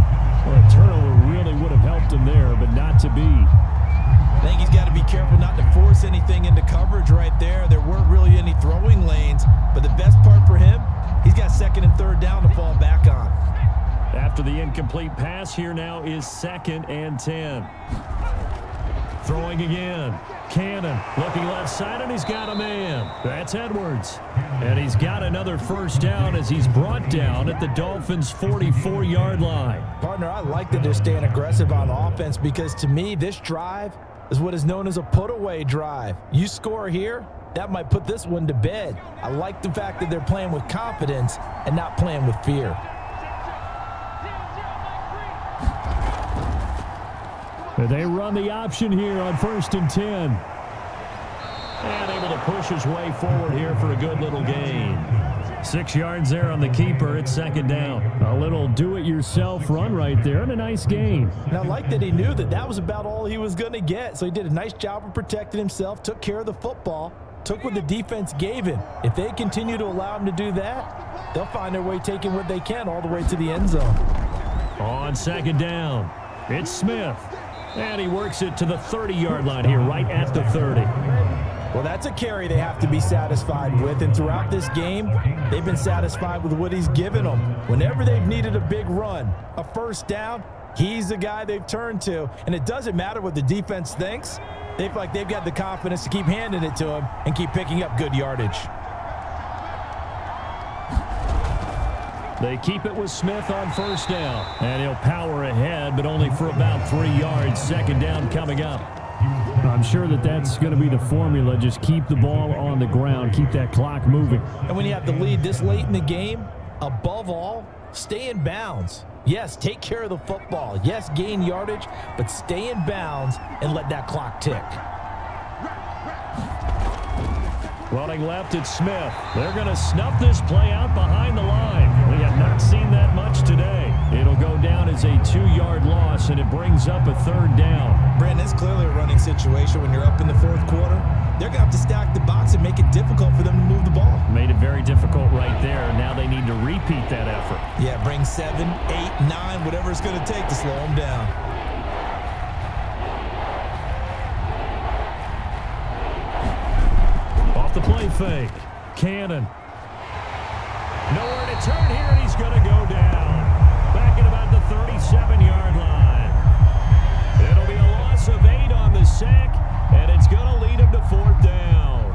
Well, a turnover really would have helped him there, but not to be. I think he's got to be careful not to force anything into coverage right there. There weren't really any throwing lanes, but the best part for him, he's got 2nd and 3rd down to fall back on. After the incomplete pass, here now is 2nd and 10. Throwing again. Cannon looking left side, and he's got a man. That's Edwards. And he's got another first down as he's brought down at the Dolphins' 44-yard line. Partner, I like that they're staying aggressive on offense because to me, this drive is what is known as a put-away drive. You score here, that might put this one to bed. I like the fact that they're playing with confidence and not playing with fear. They run the option here on 1st and 10. And able to push his way forward here for a good little gain. 6 yards there on the keeper. It's 2nd down. A little do-it-yourself run right there and a nice gain. And I like that he knew that that was about all he was going to get. So he did a nice job of protecting himself, took care of the football, took what the defense gave him. If they continue to allow him to do that, they'll find their way taking what they can all the way to the end zone. On 2nd down, it's Smith. And he works it to the 30-yard line here, right at the 30. Well, that's a carry they have to be satisfied with. And throughout this game, they've been satisfied with what he's given them. Whenever they've needed a big run, a first down, he's the guy they've turned to. And it doesn't matter what the defense thinks. They feel like they've got the confidence to keep handing it to him and keep picking up good yardage. They keep it with Smith on first down. And he'll power ahead, but only for about 3 yards. 2nd down coming up. I'm sure that's going to be the formula. Just keep the ball on the ground. Keep that clock moving. And when you have the lead this late in the game, above all, stay in bounds. Yes, take care of the football. Yes, gain yardage, but stay in bounds and let that clock tick. Running left, it's Smith. They're going to snuff this play out behind the line. We have not seen that much today. It'll go down as a 2-yard loss, and it brings up a 3rd down. Brandon, it's clearly a running situation when you're up in the 4th quarter. They're going to have to stack the box and make it difficult for them to move the ball. Made it very difficult right there. Now they need to repeat that effort. Yeah, bring 7, 8, 9, whatever it's going to take to slow them down. Off the play fake. Cannon. Nowhere to turn here, and he's going to go down. Back at about the 37-yard line. It'll be a loss of 8 on the sack, and it's going to lead him to 4th down.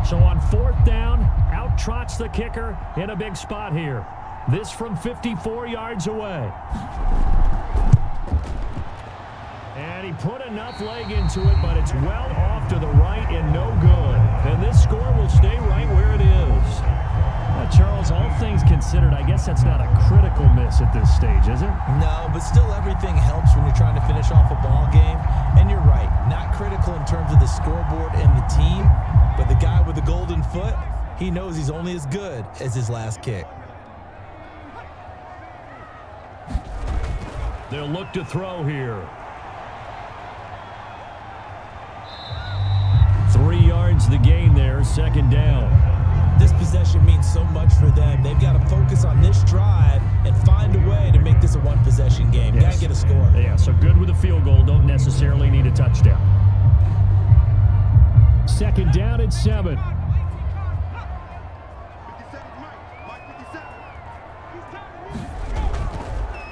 So on 4th down, out trots the kicker in a big spot here. This from 54 yards away. And he put enough leg into it, but it's well off to the right and no good. And this score will stay right where it is. Charles, all things considered, I guess that's not a critical miss at this stage, is it? No, but still everything helps when you're trying to finish off a ball game. And you're right, not critical in terms of the scoreboard and the team, but the guy with the golden foot, he knows he's only as good as his last kick. They'll look to throw here. 3 yards the gain there, 2nd down. This possession means so much for them. They've got to focus on this drive and find a way to make this a one-possession game. Yes. Got to get a score. Yeah, so good with a field goal. Don't necessarily need a touchdown. 2nd down and 7. 57 Mike 57.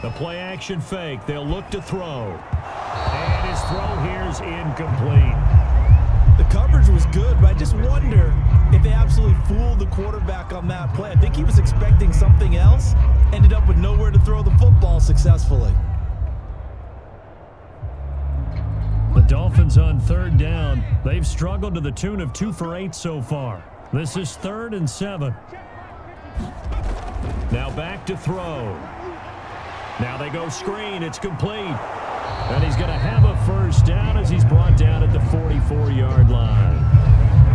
The play action fake. They'll look to throw. And his throw here's incomplete. The coverage was good, but I just wonder if they absolutely fooled the quarterback on that play. I think he was expecting something else, ended up with nowhere to throw the football successfully. The Dolphins on 3rd down. They've struggled to the tune of 2 for 8 so far. This is 3rd and 7. Now back to throw. Now they go screen. It's complete. And he's going to have a 1st down as he's brought down at the 44-yard line.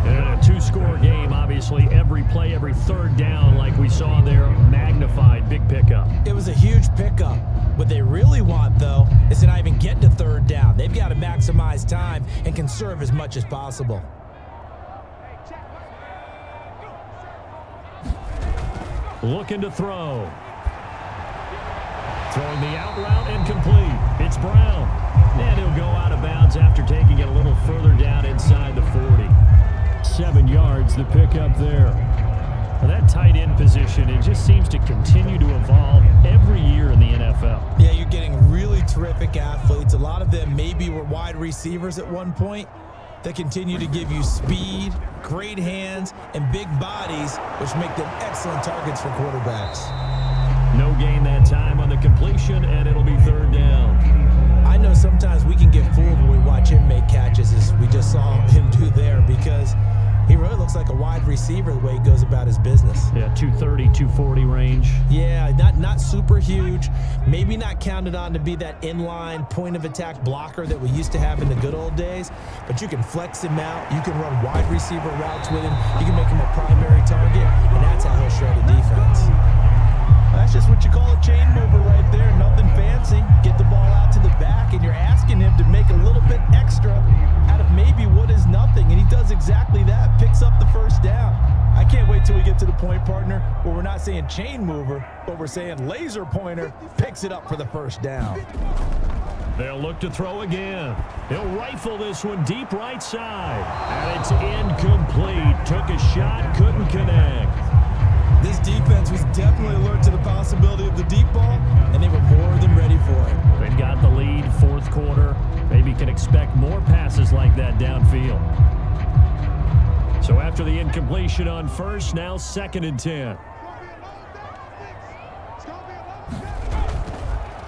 And a 2-score game, obviously, every play, every 3rd down, like we saw there, magnified, big pickup. It was a huge pickup. What they really want, though, is to not even get to 3rd down. They've got to maximize time and conserve as much as possible. Looking to throw. Throwing the out route incomplete. It's Brown. And he'll go out of bounds after taking it a little further down inside the 40. 7 yards, the pickup there. Well, that tight end position, it just seems to continue to evolve every year in the NFL. Yeah, you're getting really terrific athletes. A lot of them maybe were wide receivers at one point. They continue to give you speed, great hands, and big bodies, which make them excellent targets for quarterbacks. No gain that time on the completion, and it'll be 3rd down. I know sometimes we can get fooled when we watch him make catches, as we just saw him do there, because he really looks like a wide receiver the way he goes about his business. Yeah, 230, 240 range. Yeah, not super huge. Maybe not counted on to be that inline point-of-attack blocker that we used to have in the good old days, but you can flex him out. You can run wide receiver routes with him. You can make him a primary target, and that's how he'll shred a defense. That's just what you call a chain mover right there. Nothing fancy. Get the ball out to the back, and you're asking him to make a little bit extra out of maybe what is nothing, and he does exactly that. Picks up the 1st down. I can't wait till we get to the point, partner, where we're not saying chain mover, but we're saying laser pointer picks it up for the 1st down. They'll look to throw again. He'll rifle this one deep right side. And it's incomplete. Took a shot, couldn't connect. This defense was definitely alert to the possibility of the deep ball, and they were more than ready for it. They've got the lead, 4th quarter. Maybe can expect more passes like that downfield. So after the incompletion on 1st, now 2nd and 10.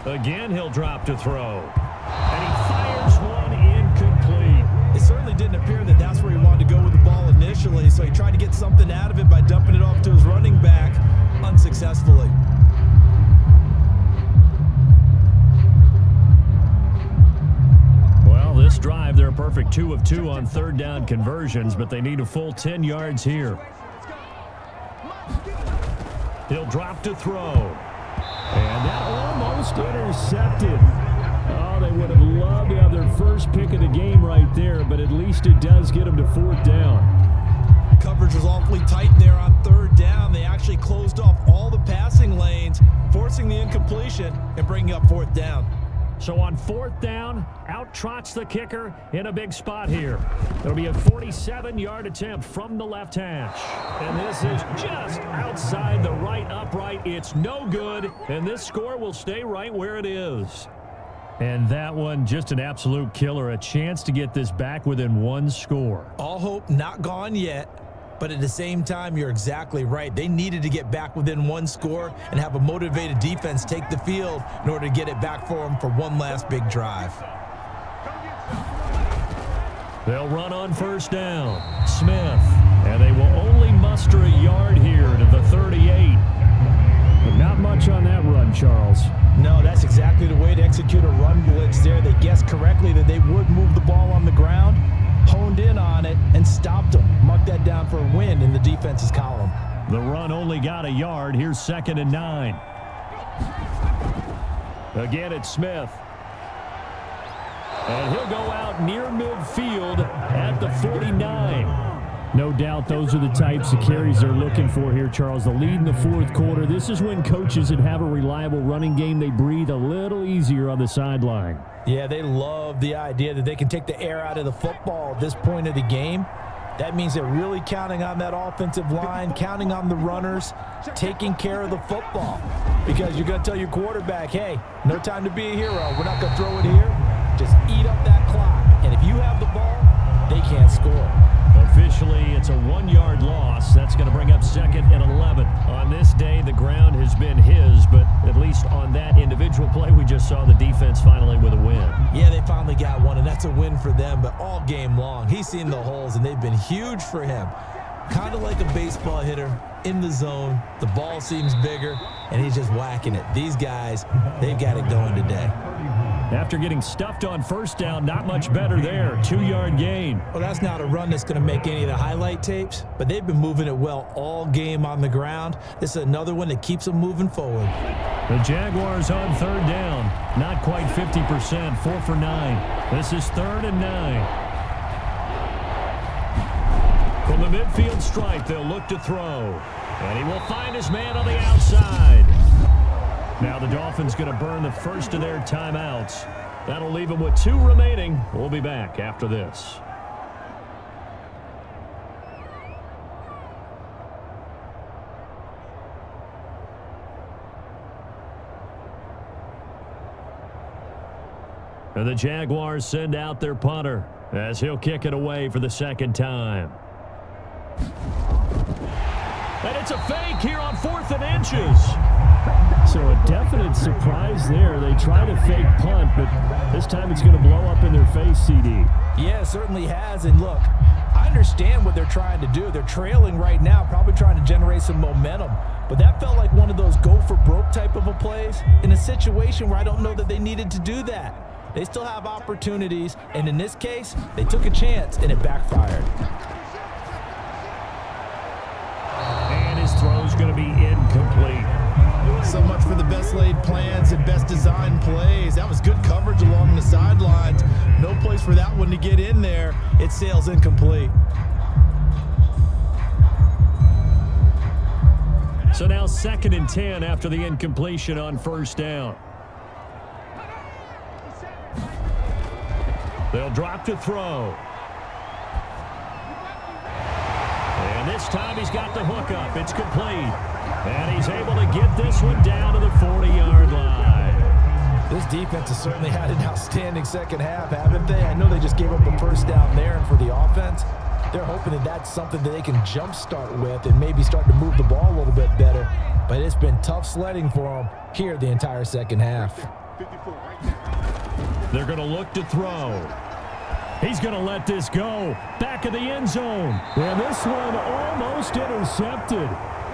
Again, he'll drop to throw. And he fires one incomplete. It certainly didn't appear that that's where he wanted to go with the ball initially, so he tried to get something out of it by dumping it off to his running back unsuccessfully. Well, this drive, they're a perfect 2 of 2 on third down conversions, but they need a full 10 yards here. He'll drop to throw. And that almost intercepted. Oh, they would have loved to have their first pick of the game right there, but at least it does get them to fourth down. Coverage was awfully tight there on third down. They actually closed off all the passing lanes, forcing the incompletion and bringing up fourth down. So on fourth down, out trots the kicker in a big spot here. It'll be a 47-yard attempt from the left hash. And this is just outside the right upright. It's no good, and this score will stay right where it is. And that one, just an absolute killer. A chance to get this back within one score. All hope not gone yet. But at the same time, you're exactly right. They needed to get back within one score and have a motivated defense take the field in order to get it back for them for one last big drive. They'll run on first down. Smith. And they will only muster a yard here to the 38. But not much on that run, Charles. No, that's exactly the way to execute a run blitz there. They guessed correctly that they would move the ball on the ground, honed in on it, and stopped them. Mark that down for a win in the defense's column. The run only got a yard. Here's 2nd and 9. Again, it's Smith. And he'll go out near midfield at the 49. No doubt those are the types of carries they're looking for here, Charles. The lead in the fourth quarter. This is when coaches that have a reliable running game, they breathe a little easier on the sideline. Yeah, they love the idea that they can take the air out of the football at this point of the game. That means they're really counting on that offensive line, counting on the runners, taking care of the football. Because you're going to tell your quarterback, hey, no time to be a hero. We're not going to throw it here. Just eat up that clock. And if you have the ball, they can't score. Officially, it's a 1-yard loss. That's going to bring up 2nd and 11. On this day, the ground has been his, but at least on that individual play, we just saw the defense finally with a win. Yeah, they finally got one, and that's a win for them, but all game long, he's seen the holes, and they've been huge for him. Kind of like a baseball hitter in the zone. The ball seems bigger, and he's just whacking it. These guys, they've got it going today. After getting stuffed on first down, not much better there. 2-yard gain. Well, that's not a run that's going to make any of the highlight tapes, but they've been moving it well all game on the ground. This is another one that keeps them moving forward. The Jaguars on third down. Not quite 50%. 4 for 9. This is 3rd and 9. From the midfield stripe, they'll look to throw. And he will find his man on the outside. Now the Dolphins going to burn the first of their timeouts. That'll leave them with 2 remaining. We'll be back after this. And the Jaguars send out their punter as he'll kick it away for the 2nd time. And it's a fake here on 4th and inches. So a definite surprise there. They try to fake punt, but this time it's going to blow up in their face, CD. Yeah, it certainly has. And look, I understand what they're trying to do. They're trailing right now, probably trying to generate some momentum. But that felt like one of those go-for-broke type of a plays in a situation where I don't know that they needed to do that. They still have opportunities, and in this case, they took a chance, and it backfired. And his throw's going to be incomplete. So much for the best laid plans and best designed plays. That was good coverage along the sidelines. No place for that one to get in there. It sails incomplete. So now 2nd and 10 after the incompletion on first down. They'll drop to throw. And this time he's got the hook up. It's complete. And he's able to get this one down to the 40-yard line. This defense has certainly had an outstanding second half, haven't they? I know they just gave up the first down there, and for the offense, they're hoping that that's something that they can jumpstart with and maybe start to move the ball a little bit better. But it's been tough sledding for them here the entire second half. 54 right there. They're going to look to throw. He's going to let this go. Back of the end zone. And this one almost intercepted.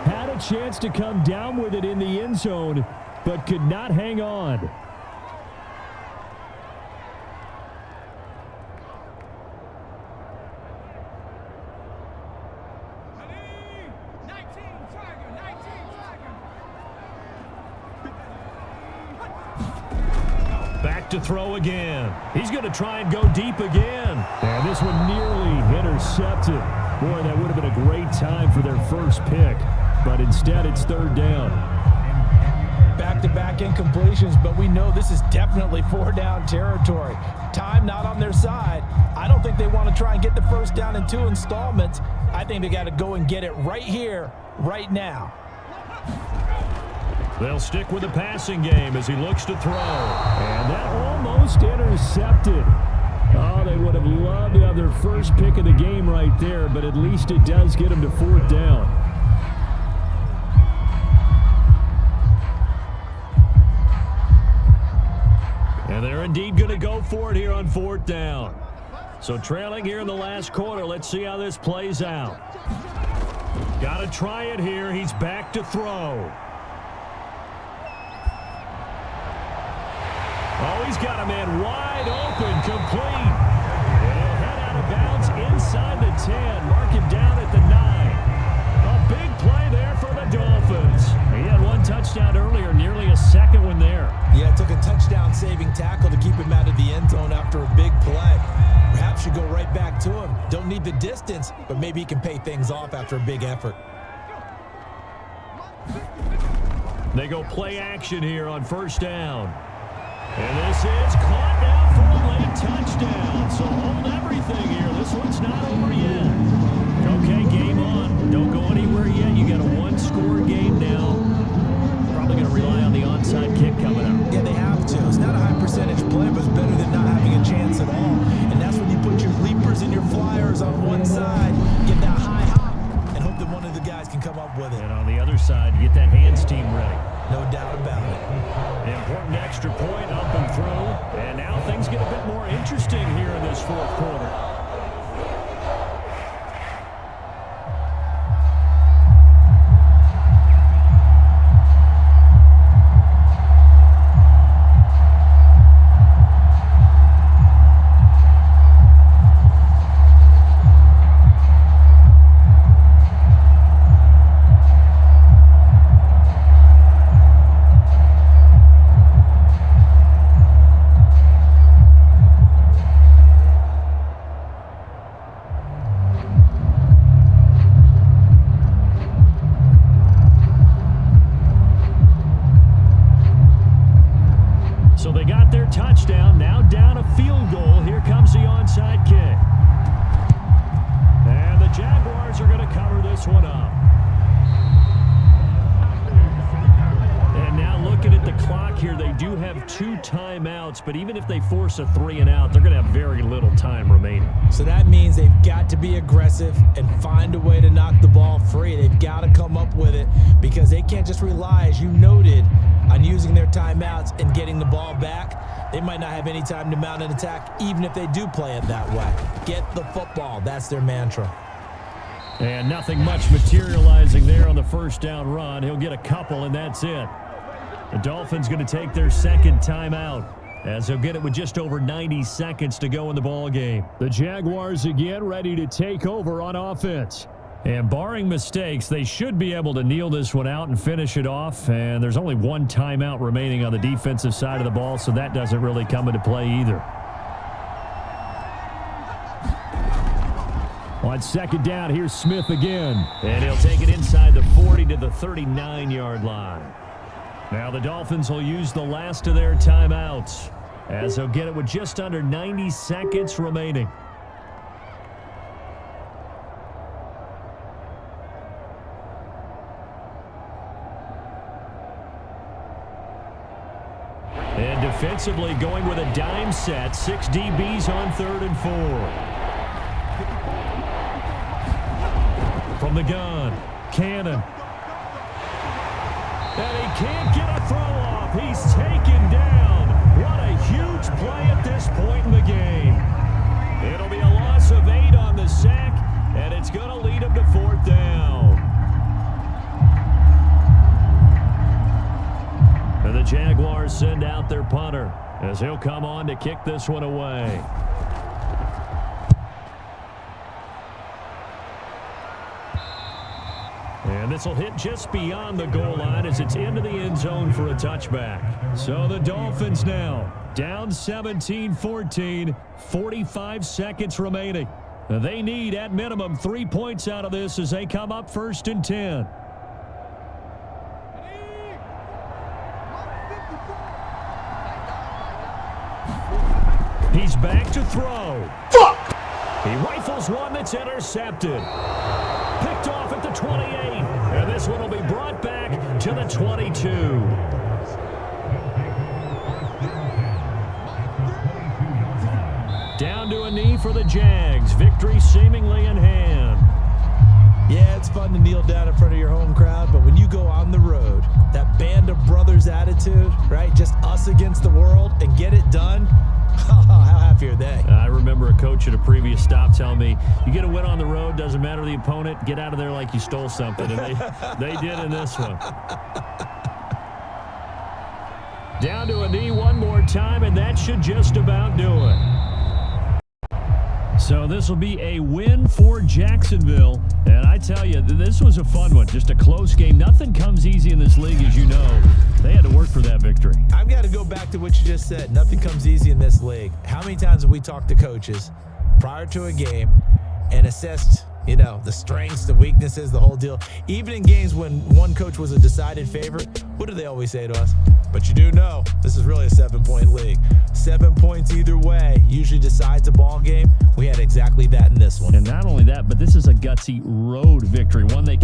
Had a chance to come down with it in the end zone, but could not hang on. Back to throw again. He's going to try and go deep again. And this one nearly intercepted. Boy, that would have been a great time for their first pick. But instead, it's third down. Back-to-back incompletions, but we know this is definitely four-down territory. Time not on their side. I don't think they want to try and get the first down in 2 installments. I think they got to go and get it right here, right now. They'll stick with the passing game as he looks to throw. And that almost intercepted. Oh, they would have loved to have their first pick of the game right there, but at least it does get them to fourth down. And they're indeed going to go for it here on fourth down. So trailing here in the last quarter. Let's see how this plays out. Got to try it here. He's back to throw. Oh, he's got a man wide open, complete. And he'll head out of bounds inside the 10. Mark him down at the 9. A big play there for the Dolphins. He had one touchdown earlier, nearly a second one there. Yeah, it took a touchdown-saving tackle to keep him out of the end zone after a big play. Perhaps you go right back to him. Don't need the distance, but maybe he can pay things off after a big effort. They go play action here on first down. And this is caught now for a late touchdown. So hold everything here. This one's not over yet. Okay, game on. Don't go anywhere yet. You got a one-score game now. Probably going to rely on the onside kick coming up. Yeah, they have to. It's not a high-percentage play, but it's better than not having a chance at all. And that's when you put your leapers and your flyers on one side, get that high hop, and hope that one of the guys can come up with it. And on the other side, get that hands team ready. No doubt about it. Important extra point up and through. And now things get a bit more interesting here in this fourth quarter. So they got their touchdown, now down a field goal. Here comes the onside kick. And the Jaguars are going to cover this one up. And now looking at the clock here, they do have 2 timeouts, but even if they force a 3-and-out, they're going to have very little time remaining. So that means they've got to be aggressive and find a way to knock the ball free. They've got to come up with it because they can't just rely, as you noted, on using their timeouts and getting the ball back. They might not have any time to mount an attack, even if they do play it that way. Get the football. That's their mantra. And nothing much materializing there on the first down run. He'll get a couple, and that's it. The Dolphins going to take their second timeout, as they'll get it with just over 90 seconds to go in the ball game. The Jaguars again ready to take over on offense. And barring mistakes, they should be able to kneel this one out and finish it off. And there's only 1 timeout remaining on the defensive side of the ball, so that doesn't really come into play either. On second down, here's Smith again. And he'll take it inside the 40 to the 39-yard line. Now the Dolphins will use the last of their timeouts, as they'll get it with just under 90 seconds remaining. And defensively going with a dime set, 6 DBs on 3rd and 4. From the gun, Cannon. And he can't get a throw off. He's taken down huge play at this point in the game. It'll be a loss of 8 on the sack, and it's going to lead him to 4th down. And the Jaguars send out their punter as he'll come on to kick this one away. And this will hit just beyond the goal line as it's into the end zone for a touchback. So the Dolphins now down 17-14, 45 seconds remaining. They need at minimum 3 points out of this as they come up 1st and 10. He's back to throw. He rifles one that's intercepted. Picked off at the 28. And this one will be brought back to the 22. Down to a knee for the Jags. Victory seemingly in hand. Yeah, it's fun to kneel down in front of your home crowd, but when you go on the road, that band of brothers attitude, right? Just us against the world and get it done. How happy are they? I remember a coach at a previous stop telling me, you get a win on the road, doesn't matter the opponent, get out of there like you stole something. And they did in this one. Down to a knee one more time, and that should just about do it. So this will be a win for Jacksonville. And I tell you, this was a fun one. Just a close game. Nothing comes easy in this league, as you know. They had to work for that victory. I've got to go back to what you just said. Nothing comes easy in this league. How many times have we talked to coaches prior to a game and assessed, the strengths, the weaknesses, the whole deal? Even in games when one coach was a decided favorite, what do they always say to us? But you do know this is really a 7-point league. 7 points either way usually decides a ball game. We had exactly that in this one. And not only that, but this is a gutsy road victory, one they